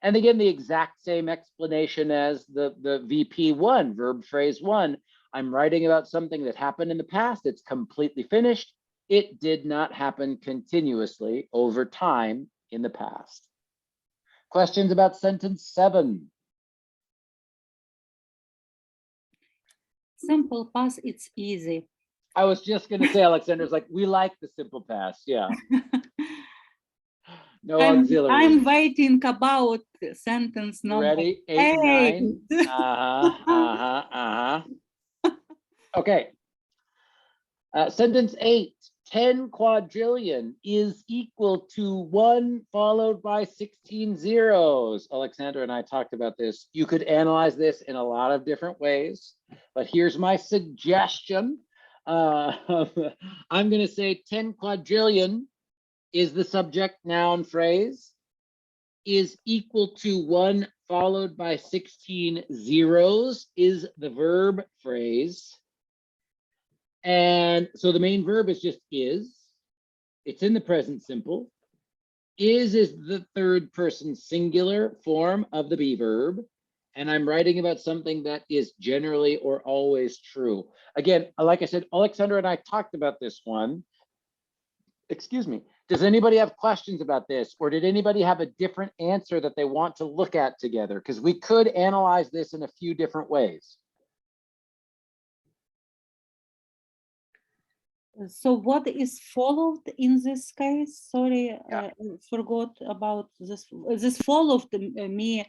And again, the exact same explanation as the VP1, verb phrase 1. I'm writing about something that happened in the past. It's completely finished. It did not happen continuously over time in the past. Questions about sentence 7? Simple past, it's easy. I was just going to say, Alexander's like, we like the simple past. Yeah. No auxiliary. I'm waiting about sentence You number ready? 8 and 9. 8. Okay. Sentence 8. 10 quadrillion is equal to 1 followed by 16 zeros. Alexander and I talked about this. You could analyze this in a lot of different ways, but here's my suggestion. I'm going to say 10 quadrillion is the subject noun phrase, is equal to 1 followed by 16 zeros is the verb phrase. And so the main verb is just is. It's in the present simple. Is the third person singular form of the be verb. And I'm writing about something that is generally or always true. Again, like I said, Alexander and I talked about this one. Excuse me. Does anybody have questions about this? Or did anybody have a different answer that they want to look at together? Because we could analyze this in a few different ways. So what is followed in this case? Sorry, Yeah. I forgot about this. This followed me,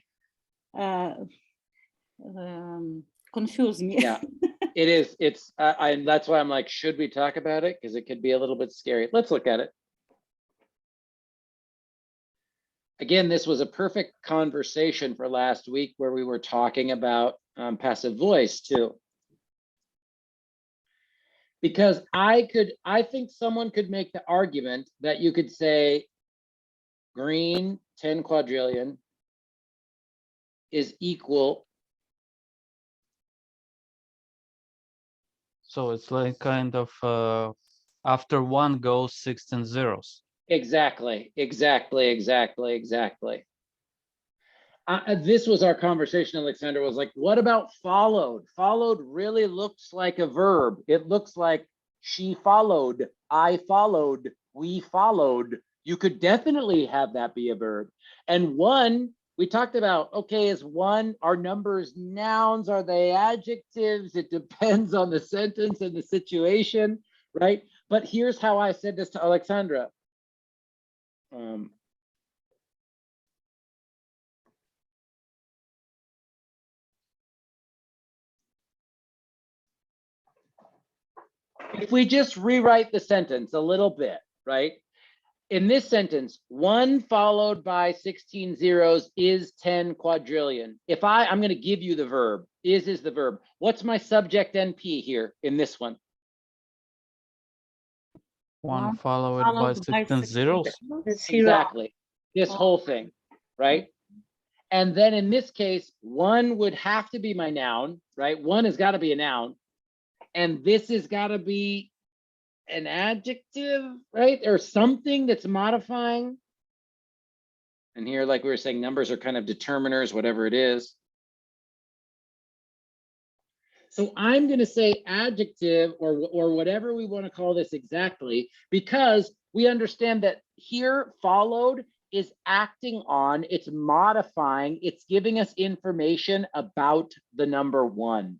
confused me. Yeah, it is. It's that's why I'm like, should we talk about it? Because it could be a little bit scary. Let's look at it. Again, this was a perfect conversation for last week where we were talking about passive voice too. Because I think someone could make the argument that you could say green 10 quadrillion is equal. So it's like kind of after 1 goes 16 zeros. Exactly. This was our conversation, Alexander, was like, what about followed? Followed really looks like a verb. It looks like she followed, I followed, we followed. You could definitely have that be a verb. And 1, we talked about, okay, is 1, are numbers nouns? Are they adjectives? It depends on the sentence and the situation, right? But here's how I said this to Alexandra. If we just rewrite the sentence a little bit, right? In this sentence, 1 followed by 16 zeros is 10 quadrillion. If I'm going to give you the verb, is the verb. What's my subject NP here in this one? 1 followed by 16 zeros. Exactly. This whole thing, right? And then in this case, 1 would have to be my noun, right? 1 has got to be a noun. And this has got to be an adjective, right? Or something that's modifying. And here, like we were saying, numbers are kind of determiners, whatever it is. So I'm going to say adjective or whatever we want to call this exactly, because we understand that here followed is acting on, it's modifying, it's giving us information about the number 1.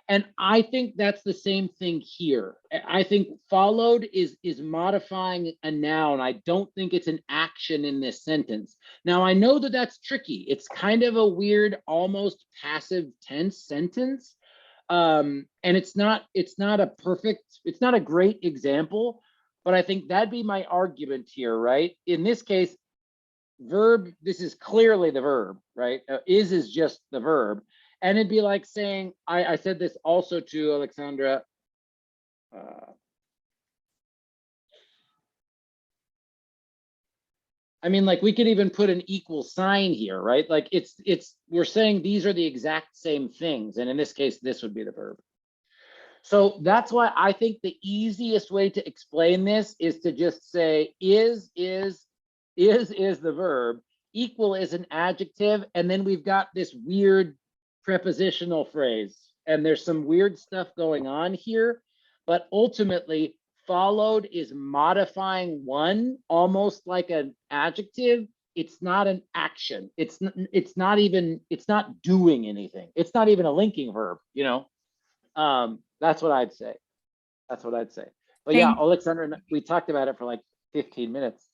And I think that's the same thing here. I think followed is modifying a noun. I don't think it's an action in this sentence. Now, I know that that's tricky. It's kind of a weird, almost passive tense sentence. And it's not a great example, but I think that'd be my argument here, right? In this case, verb, this is clearly the verb, right? Is just the verb. And it'd be like saying, I said this also to Alexandra. I mean, like we could even put an equal sign here, right? Like we're saying these are the exact same things. And in this case, this would be the verb. So that's why I think the easiest way to explain this is to just say is the verb, equal is an adjective, and then we've got this weird prepositional phrase. And there's some weird stuff going on here, but ultimately followed is modifying one almost like an adjective. It's not an action. It's not doing anything. It's not even a linking verb, you know. That's what I'd say. That's what I'd say. But yeah, Thank- Alexandra, we talked about it for like 15 minutes.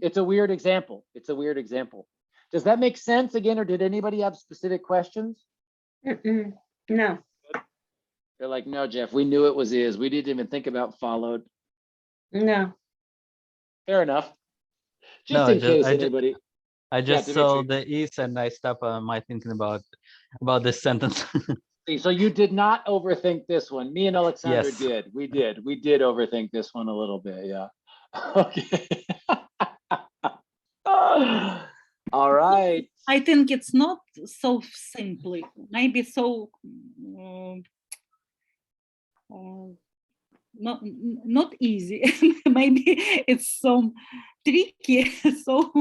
It's a weird example. It's a weird example. Does that make sense again, or did anybody have specific questions? No. They're like, no, Jeff, we knew it was is. We didn't even think about followed. No. Fair enough. Just No, in case anybody. I just saw Dimitri. the is and I stopped my thinking about this sentence. See, so you did not overthink this one. Me and Alexandra Yes. did. We did overthink this one a little bit. Yeah. Okay. All right. I think it's not so simply, maybe so not easy. Maybe it's so tricky. So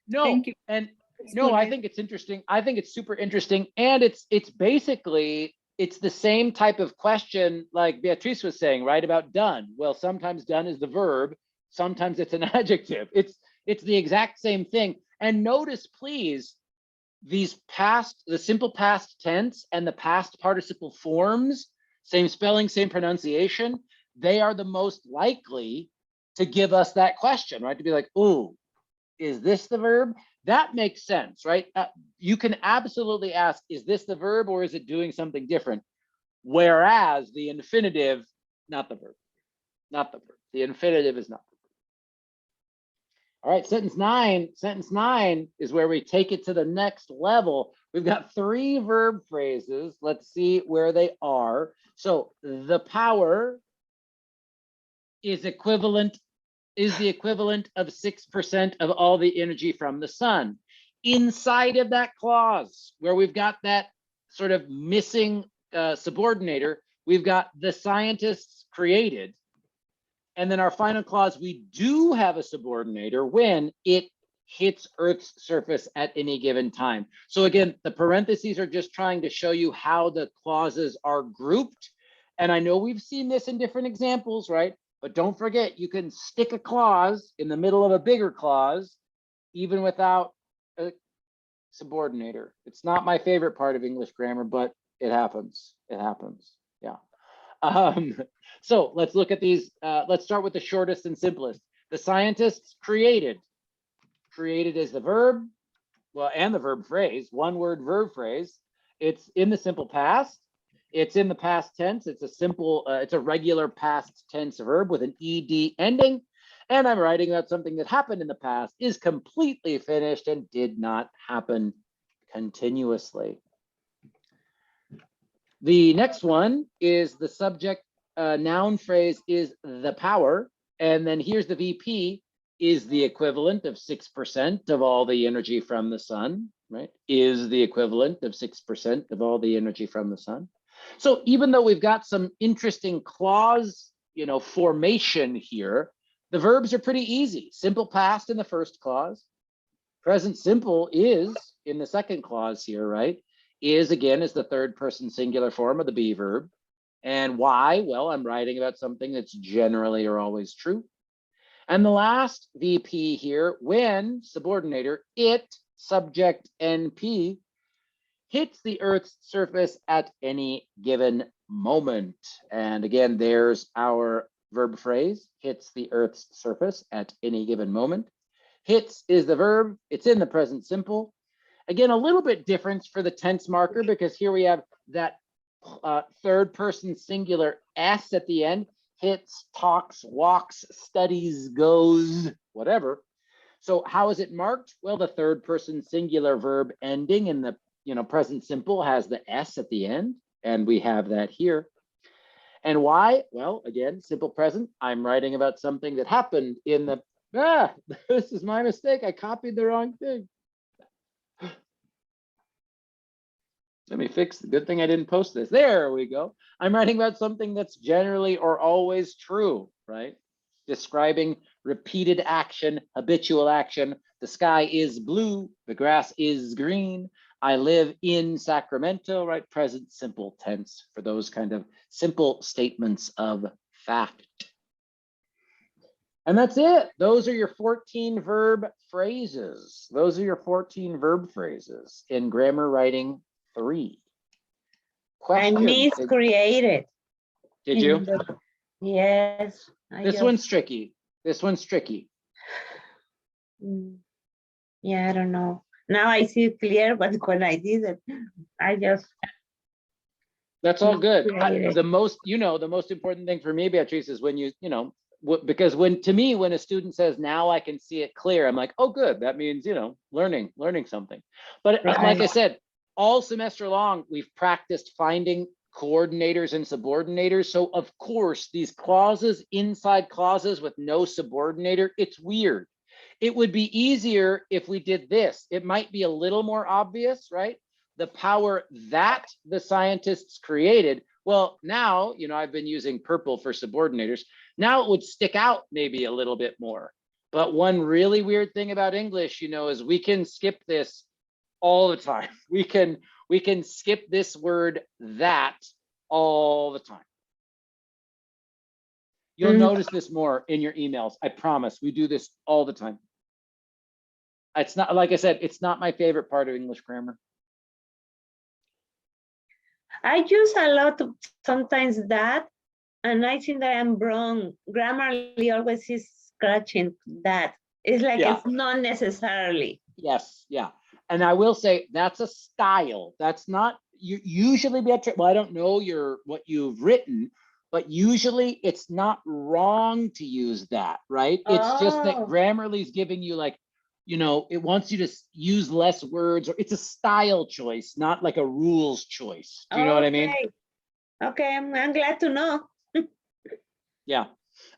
No, thank you. and no, I think it's interesting. I think it's super interesting. And it's basically, it's the same type of question like Beatrice was saying, right? About done. Well, sometimes done is the verb. Sometimes it's an adjective. It's the exact same thing. And notice, please, these the simple past tense and the past participle forms, same spelling, same pronunciation, they are the most likely to give us that question, right? To be like, ooh, is this the verb? That makes sense, right? You can absolutely ask, is this the verb or is it doing something different? Whereas the infinitive, not the verb, not the verb. The infinitive is not the verb. All right, sentence nine. Sentence 9 is where we take it to the next level. We've got 3 verb phrases. Let's see where they are. So the power is the equivalent of 6% of all the energy from the sun. Inside of that clause, where we've got that sort of missing subordinator, we've got the scientists created. And then our final clause, we do have a subordinator when it hits Earth's surface at any given time. So again, the parentheses are just trying to show you how the clauses are grouped. And I know we've seen this in different examples, right? But don't forget, you can stick a clause in the middle of a bigger clause, even without a subordinator. It's not my favorite part of English grammar, but it happens. It happens. Yeah. So let's look at these. Let's start with the shortest and simplest. The scientists created. Created is the verb, well, and the verb phrase, one word verb phrase. It's in the simple past. It's in the past tense. It's a simple, it's a regular past tense verb with an ed ending. And I'm writing about something that happened in the past, is completely finished, and did not happen continuously. The next one is the subject noun phrase is the power. And then here's the VP, is the equivalent of 6% of all the energy from the sun, right? Is the equivalent of 6% of all the energy from the sun. So even though we've got some interesting clause, formation here, the verbs are pretty easy. Simple past in the first clause. Present simple is in the second clause here, right? Is, again, is the third person singular form of the be verb. And why? Well, I'm writing about something that's generally or always true. And the last VP here, when, subordinator, it, subject NP, hits the Earth's surface at any given moment. And again, there's our verb phrase, hits the Earth's surface at any given moment. Hits is the verb, it's in the present simple. Again, a little bit different for the tense marker, because here we have that third person singular S at the end. Hits, talks, walks, studies, goes, whatever. So how is it marked? Well, the third person singular verb ending in the present simple has the S at the end, and we have that here. And why? Well, again, simple present. I'm writing about something that happened in the Ah, this is my mistake. I copied the wrong thing. Let me fix the good thing I didn't post this. There we go. I'm writing about something that's generally or always true, right? Describing repeated action, habitual action. The sky is blue, the grass is green. I live in Sacramento, right? Present simple tense for those kind of simple statements of fact. And that's it. Those are your 14 verb phrases. Those are your 14 verb phrases in grammar writing 3. I Question. miscreated. Did you? in the- Yes. I This just- one's tricky. This one's tricky. Yeah, I don't know. Now I see it clear, but when I did it, I just That's all good. miscreated. The most important thing for me, Beatrice, is when because to me, when a student says, now I can see it clear, I'm like, oh, good. That means, learning something. But like I Right. said, all semester long, we've practiced finding coordinators and subordinators. So of course, these clauses, inside clauses with no subordinator, it's weird. It would be easier if we did this. It might be a little more obvious, right? The power that the scientists created. Well, now, I've been using purple for subordinators. Now it would stick out maybe a little bit more. But one really weird thing about English, is we can skip this all the time. We can skip this word that all the time. You'll notice this more in your emails. I promise. We do this all the time. It's not, like I said, it's not my favorite part of English grammar. I use a lot of sometimes that, and I think that I'm wrong. Grammarly always is scratching that. It's like Yeah. it's not necessarily. Yes, yeah. And I will say that's a style. That's not usually, Beatrice. Well, I don't know what you've written, but usually it's not wrong to use that, right? It's just that Oh. Grammarly is giving you it wants you to use less words, or it's a style choice, not like a rules choice. Do you know what I mean? Okay. Okay, I'm glad to know. Yeah.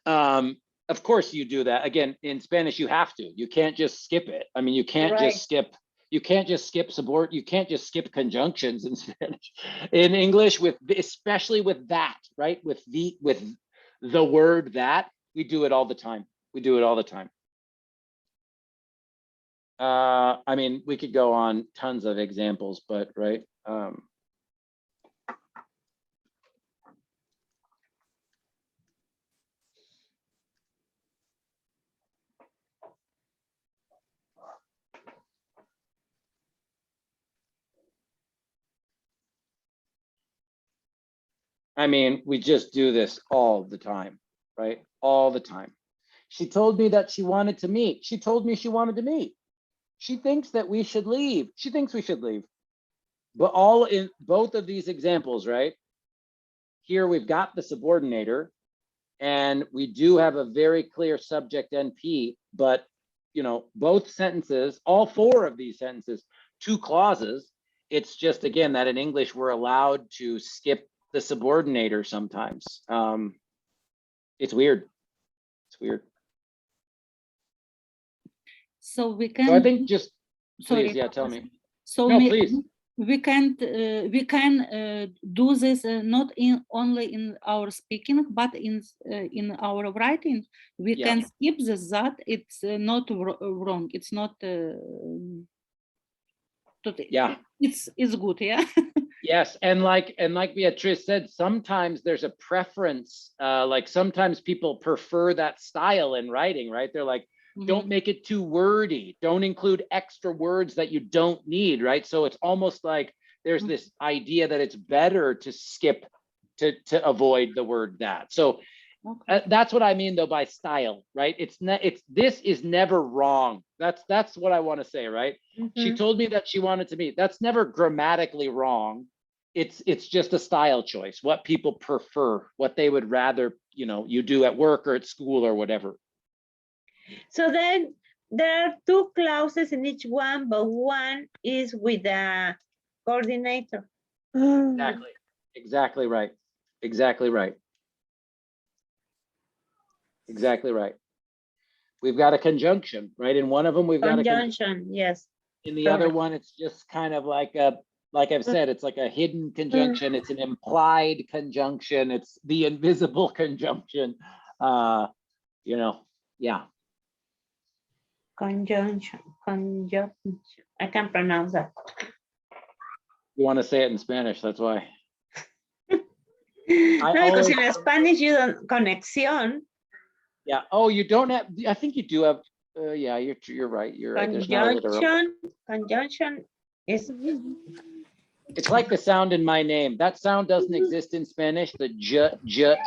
Of course you do that. Again, in Spanish, you have to. You can't just skip it. I mean, you can't Right. just skip. You can't just skip support. You can't just skip conjunctions in Spanish. In English, especially with that, right? With the word that, we do it all the time. We do it all the time. I mean, we could go on tons of examples, but right. I mean, we just do this all the time, right? All the time. She told me that she wanted to meet. She told me she wanted to meet. She thinks that we should leave. She thinks we should leave. But all in both of these examples, right? Here we've got the subordinator, and we do have a very clear subject NP, but both sentences, all 4 of these sentences, 2 clauses, it's just, again, that in English, we're allowed to skip the subordinator sometimes. It's weird. It's weird. So we can. So I think just, Sorry. please, yeah, tell me. So No, please. we can do this not only in our speaking, but in our writing. We Yeah. can skip this. That it's not wrong. It's not. Yeah. It's good. Yeah. Yes, and like Beatrice said, sometimes there's a preference. Like sometimes people prefer that style in writing, right? They're like, don't make it too wordy. Don't include extra words that you don't need, right? So it's almost like there's this idea that it's better to skip to avoid the word that. So that's what I mean though by style, right? This is never wrong. That's what I want to say, right? She told me that she wanted to meet. That's never grammatically wrong. It's just a style choice, what people prefer, what they would rather, you do at work or at school or whatever. So then there are 2 clauses in each one, but one is with a coordinator. Exactly. Exactly right. Exactly right. Exactly right. we've got a conjunction, right? In one of them, we've got a Conjunction, yes. in the other correct. one, it's just kind of like a, like I've said, it's like a hidden conjunction. It's an implied conjunction. It's the invisible conjunction. You know, yeah. Conjunction, conjunction. I can't pronounce that. You want to say it in Spanish, that's why. No, because always- in Spanish you don't, conexión, Yeah. Oh, you don't have, I think you do have, yeah, you're right. You're right. There's not a literal. conjunction is, It's like the sound in my name. That sound doesn't exist in Spanish. The judge, Jeff,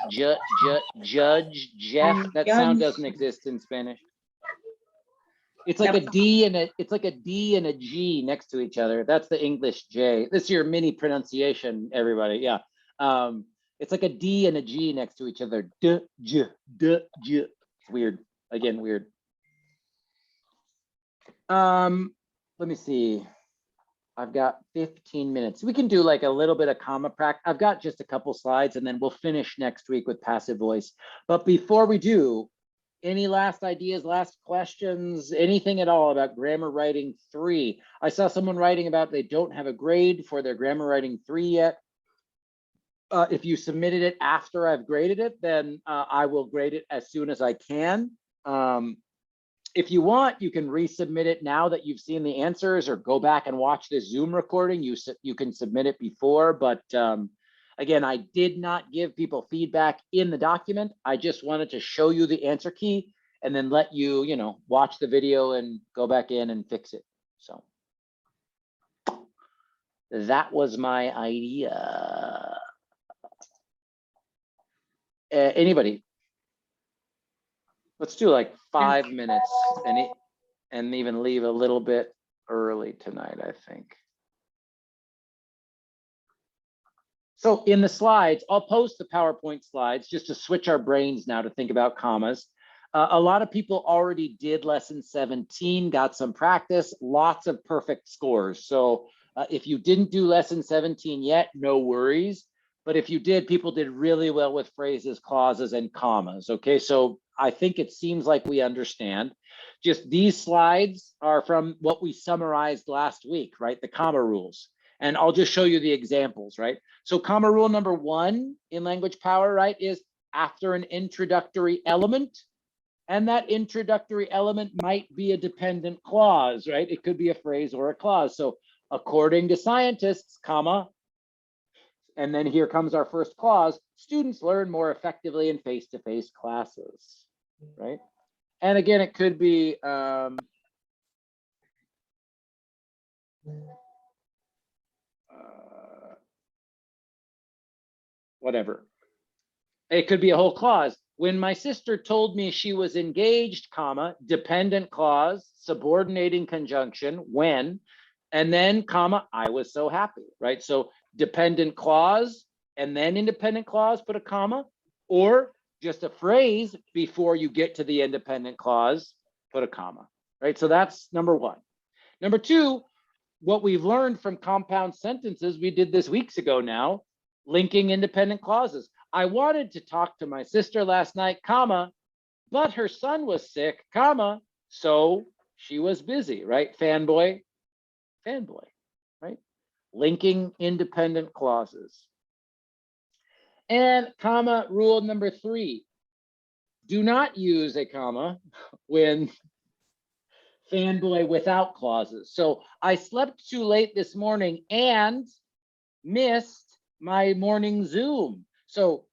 that sound doesn't exist in Spanish. It's like a D and a, it's like a D and a G next to each other. That's the English J. This is your mini pronunciation, everybody. Yeah. It's like a D and a G next to each other. Duh, j, duh, j. It's weird. Again, weird. Let me see. I've got 15 minutes. We can do like a little bit of comma practice. I've got just a couple slides and then we'll finish next week with passive voice. But before we do, any last ideas, last questions, anything at all about grammar writing 3? I saw someone writing about they don't have a grade for their grammar writing 3 yet. If you submitted it after I've graded it, then I will grade it as soon as I can. If you want, you can resubmit it now that you've seen the answers, or go back and watch this Zoom recording. You can submit it before, but again, I did not give people feedback in the document. I just wanted to show you the answer key and then let you, you know, watch the video and go back in and fix it. So that was my idea. Anybody? Let's do like 5 minutes and even leave a little bit early tonight, I think. So in the slides, I'll post the PowerPoint slides just to switch our brains now to think about commas. A lot of people already did lesson 17, got some practice, lots of perfect scores. So if you didn't do lesson 17 yet, no worries. But if you did, people did really well with phrases, clauses, and commas. Okay, so I think it seems like we understand. Just these slides are from what we summarized last week, right? The comma rules. And I'll just show you the examples, right? So comma rule number 1 in language power, right, is after an introductory element. And that introductory element might be a dependent clause, right? It could be a phrase or a clause. So according to scientists, comma, and then here comes our first clause, students learn more effectively in face-to-face classes, right? And again, it could be whatever. It could be a whole clause. When my sister told me she was engaged, comma, dependent clause, subordinating conjunction, when, and then comma, I was so happy, right? So dependent clause and then independent clause, put a comma, or just a phrase before you get to the independent clause, put a comma, right? So that's number 1. Number 2, what we've learned from compound sentences, we did this weeks ago now, linking independent clauses. I wanted to talk to my sister last night, comma, but her son was sick, comma, so she was busy, right? Fanboy, fanboy, right? Linking independent clauses. And comma rule number 3, do not use a comma when fanboy without clauses. So I slept too late this morning and missed my morning Zoom. So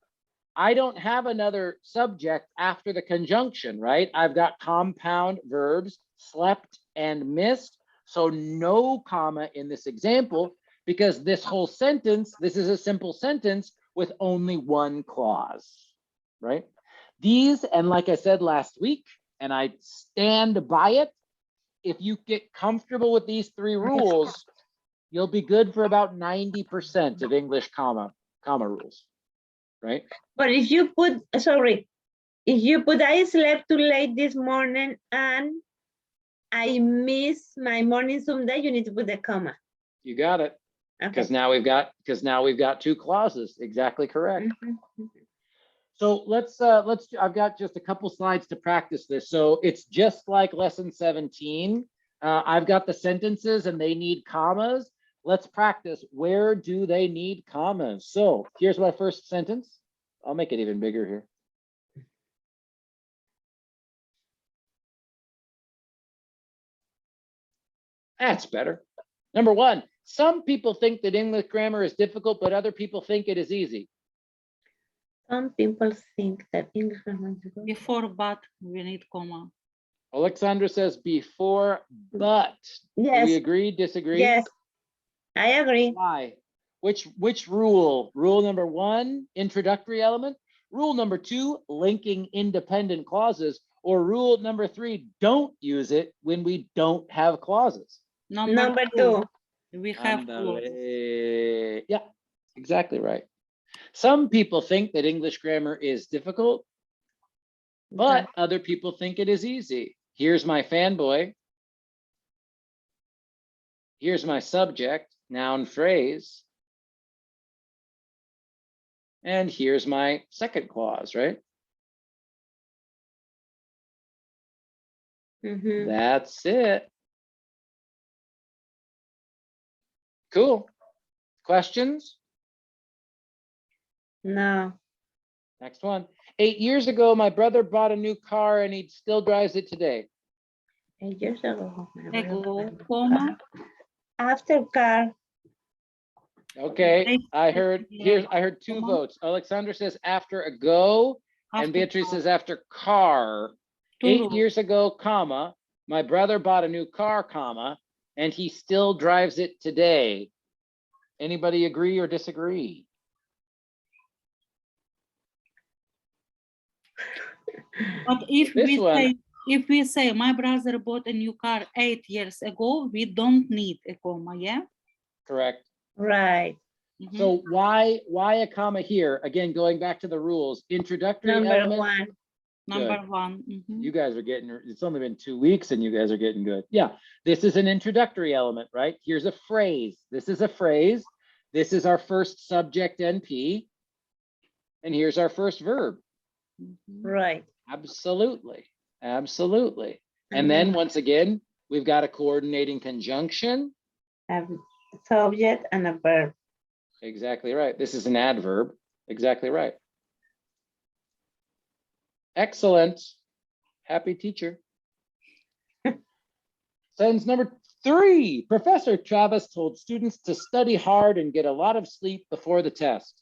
I don't have another subject after the conjunction, right? I've got compound verbs, slept and missed. So no comma in this example, because this whole sentence, this is a simple sentence with only one clause, right? These, and like I said last week, and I stand by it, if you get comfortable with these 3 rules, you'll be good for about 90% of English comma rules, right? but if you put, sorry, if you put I slept too late this morning and I miss my morning Zoom day, you need to put a comma. You got it. Okay. Because now we've got 2 clauses. Exactly correct. So I've got just a couple slides to practice this. So it's just like lesson 17. I've got the sentences and they need commas. Let's practice. Where do they need commas? So here's my first sentence. I'll make it even bigger here. That's better. Number one, some people think that English grammar is difficult, but other people think it is easy. Some people think that English grammar is good. Before but we need comma. Alexandra says before, but. Do Yes, we agree, disagree? yes, I agree. Why? Which rule? Rule number one, introductory element. Rule number two, linking independent clauses. Or rule number three, don't use it when we don't have clauses. Number two. We have clause. Andale. Yeah, exactly right. Some people think that English grammar is difficult, but other people think it is easy. Here's my fanboy. Here's my subject, noun, phrase. And here's my second clause, right? Mhm. That's it. Cool. Questions? No. Next one. 8 years ago, my brother bought a new car and he still drives it today. 8 years ago. Ago, comma. After car. Okay, I heard Yeah. I heard two Comma. votes. Alexander says after ago, and After Beatrice car. says after car. Two 8 rules. years ago, comma, my brother bought a new car, comma, and he still drives it today. Anybody agree or disagree? But if This one- if we say my brother bought a new car 8 years ago, we don't need a comma, yeah? Correct. Right. Mhm. So why a comma here? Again, going back to the rules, introductory Number element. one. Number Good. one. Mhm. You guys are getting, it's only been 2 weeks and you guys are getting good. Yeah, this is an introductory element, right? Here's a phrase. This is a phrase. This is our first subject NP. And here's our first verb. Mhm. Right. Absolutely. Absolutely. And And then then- once again, we've got a coordinating conjunction. A subject and a verb. Exactly right. This is an adverb. Exactly right. Excellent. Happy teacher. Sentence number 3. Professor Travis told students to study hard and get a lot of sleep before the test.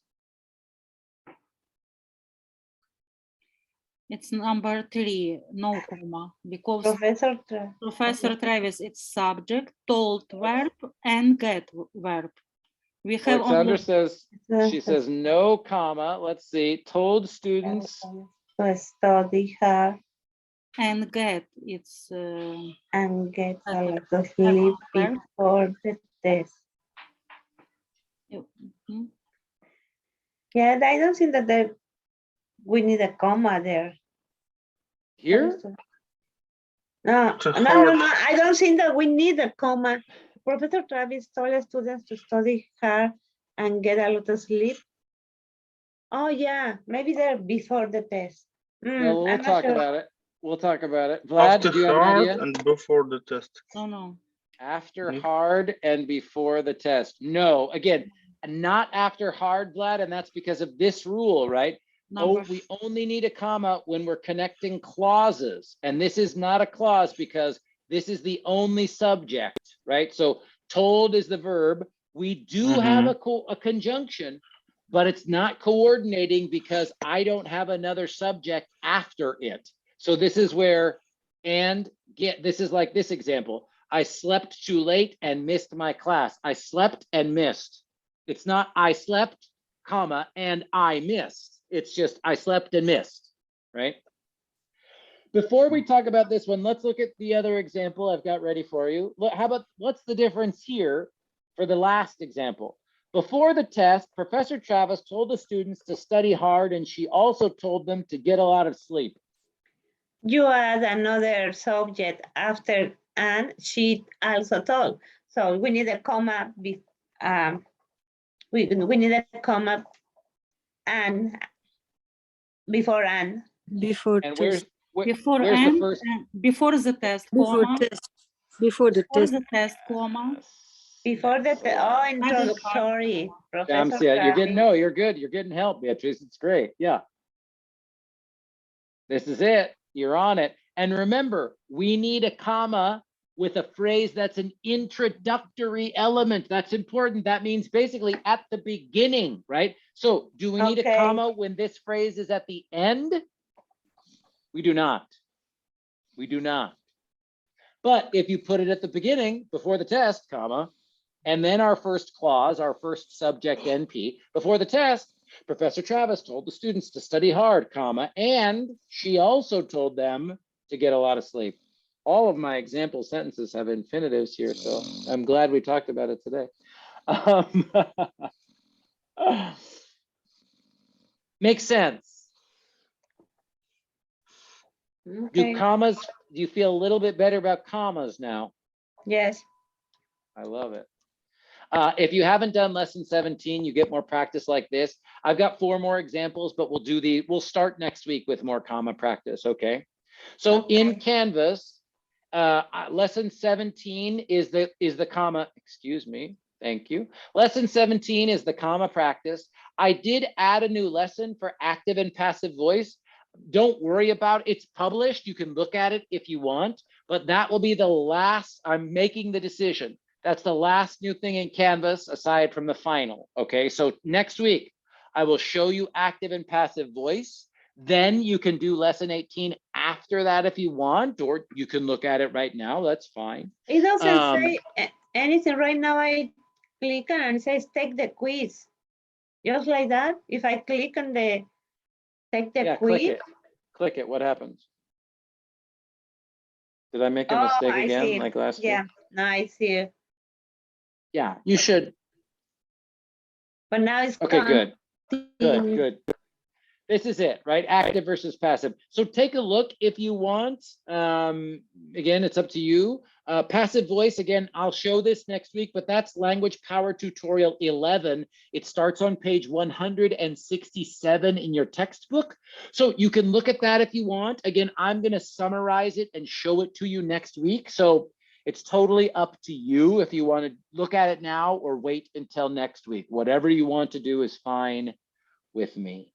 It's number 3, no comma, because Professor. Professor Travis, it's subject, told verb, and get verb. We have Alexander only says, she says no comma. Let's see. Told students. To study hard and get. It's and get a Okay. lot of sleep Verb. before the test. mhm. Yeah, I don't think that we need a comma there. Here? No, It's a no, no, hard- no, I don't think that we need a comma. Professor Travis told students to study hard and get a lot of sleep. Oh yeah, maybe they're before the test. No, we'll I'm not talk sure. about it. We'll talk about it. Vlad, After do you have an hard idea? and before the test. No. After Mhm. hard and before the test. No, again, not after hard, Vlad, and that's because of this rule, right? Oh, Number we only need a comma when we're connecting clauses. And this is not a clause because this is the only subject, right? So told is the verb. We do have a conjunction, but it's not coordinating because I don't have another subject after it. So this is where, and get, this is like this example. I slept too late and missed my class. I slept and missed. It's not I slept, comma, and I missed. It's just I slept and missed, right? Before we talk about this one, let's look at the other example I've got ready for you. Look, how about, what's the difference here for the last example? Before the test, Professor Travis told the students to study hard and she also told them to get a lot of sleep. You add another subject after and she also told. So we need a comma. We need a comma and Before and. Before And test. Before where's the and first? before the test, Before comma. test. Before the Before test. the test, comma. Before the, Excellent. introductory, Professor. You're getting, Ravi. no, you're good. You're getting help, Beatrice. It's great. Yeah. This is it. You're on it. And remember, we need a comma with a phrase that's an introductory element. That's important. That means basically at the beginning, right? So do we need a Okay. comma when this phrase is at the end? We do not. We do not. But if you put it at the beginning, before the test, comma, and then our first clause, our first subject NP, before the test, Professor Travis told the students to study hard, comma, and she also told them to get a lot of sleep. All of my example sentences have infinitives here, so I'm glad we talked about it today. Makes sense. Okay. Do you feel a little bit better about commas now? Yes. I love it. If you haven't done lesson 17, you get more practice like this. I've got 4 more examples, but we'll start next week with more comma practice, okay? So in Okay. Canvas, lesson 17 is the comma, excuse me, thank you. Lesson 17 is the comma practice. I did add a new lesson for active and passive voice. Don't worry about it. It's published. You can look at it if you want, but that will be the last. I'm making the decision. That's the last new thing in Canvas aside from the final. Okay, so next week I will show you active and passive voice. Then you can do lesson 18 after that if you want, or you can look at it right now. That's fine. It doesn't say anything right now. I click on and it says take the quiz. Just like that. If I click on the take the Yeah, quiz. click it. Click it. What happens? Did I make a Oh, mistake I again see. like last Yeah, week? now I see it. Yeah, you should. But now it's Okay, good. continue. Good. This is it, right? Active versus passive. So take a look if you want. Again, it's up to you. Passive voice, again, I'll show this next week, but that's Language Power Tutorial 11. It starts on page 167 in your textbook. So you can look at that if you want. Again, I'm going to summarize it and show it to you next week. So it's totally up to you if you want to look at it now or wait until next week. Whatever you want to do is fine with me.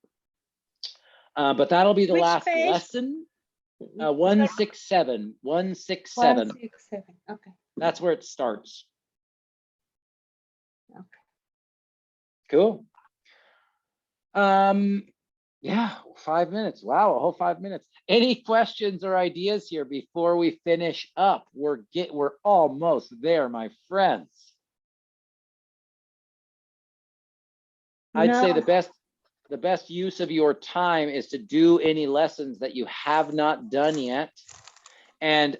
But that'll be the Which last page? lesson. 167. 167. 167. Okay. That's where it starts. Okay. Cool. Yeah, 5 minutes. Wow, a whole 5 minutes. Any questions or ideas here before we finish up? We're almost there, my friends. I'd say No. the best use of your time is to do any lessons that you have not done yet, and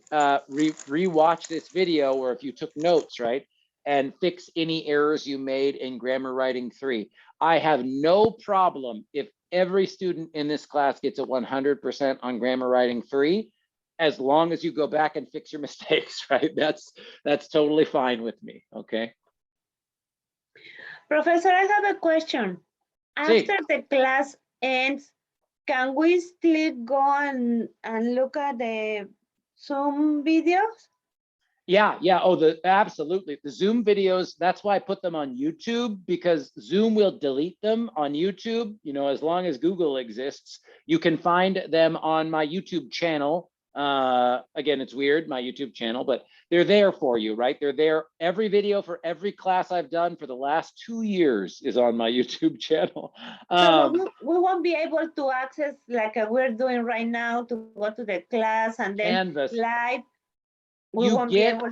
re-watch this video, or if you took notes, right, and fix any errors you made in Grammar Writing 3. I have no problem if every student in this class gets a 100% on Grammar Writing 3, as long as you go back and fix your mistakes, right? That's totally fine with me, okay? Professor, I have a question. Sí. After the class ends, can we still go and look at the Zoom videos? Yeah. Oh, absolutely. The Zoom videos, that's why I put them on YouTube, because Zoom will delete them on YouTube. You know, as long as Google exists, you can find them on my YouTube channel. Again, it's weird, my YouTube channel, but they're there for you, right? They're there. Every video for every class I've done for the last 2 years is on my YouTube channel. So we won't be able to access like we're doing right now to go to the class and then Canvas. live. We won't be able.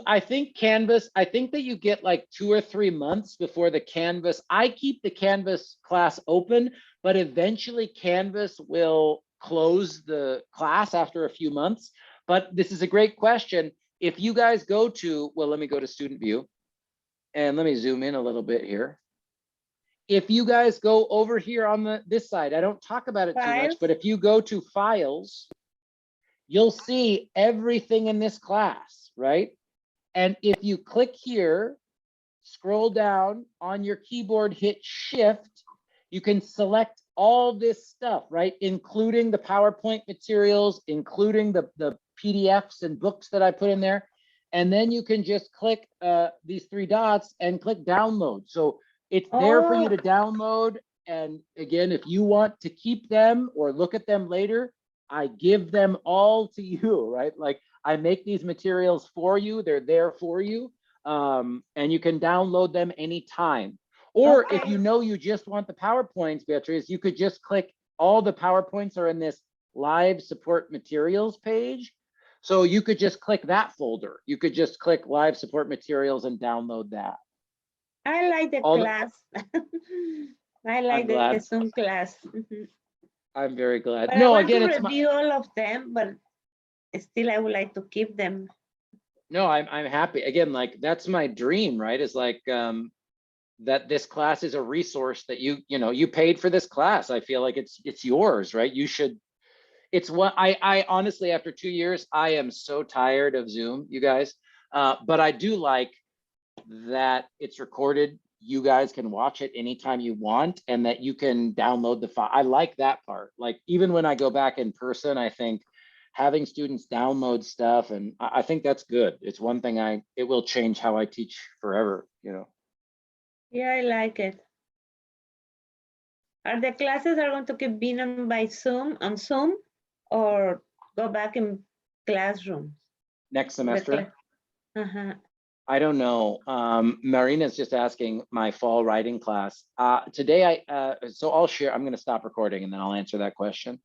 I think Canvas, I think that you get like 2 or 3 months before the Canvas. I keep the Canvas class open, but eventually Canvas will close the class after a few months. But this is a great question. If you guys go to, well, let me go to student view and let me zoom in a little bit here. If you guys go over here on this side, I don't talk about it too much, but if you go to files, you'll see everything in this class, right? And if you click here, scroll down on your keyboard, hit shift, you can select all this stuff, right? Including the PowerPoint materials, including the PDFs and books that I put in there. And then you can just click these three dots and click download. So it's there for you to download. And again, if you want to keep them or look at them later, I give them all to you, right? Like I make these materials for you. They're there for you. And you can download them anytime. Or if you know you just want the PowerPoints, Beatrice, you could just click, all the PowerPoints are in this live support materials page. So you could just click that folder. You could just click live support materials and download that. I like the class. I like the Zoom class. I'm very glad. But No, I want again, to it's review all of them, but still I would like to keep them. no, I'm happy. Again, like that's my dream, right? Is like that this class is a resource that you paid for this class. I feel like it's yours, right? You should. It's what I honestly, after 2 years, I am so tired of Zoom, you guys. But I do like that it's recorded. You guys can watch it anytime you want, and that you can download the file. I like that part. Like even when I go back in person, I think having students download stuff, and I think that's good. It's one thing it will change how I teach forever, Yeah, I like it. Are the classes going to keep being on Zoom, or go back in classrooms? Next semester? Uh-huh. I don't know. Marina's just asking my fall writing class. Today, so I'll share, I'm going to stop recording and then I'll answer that question.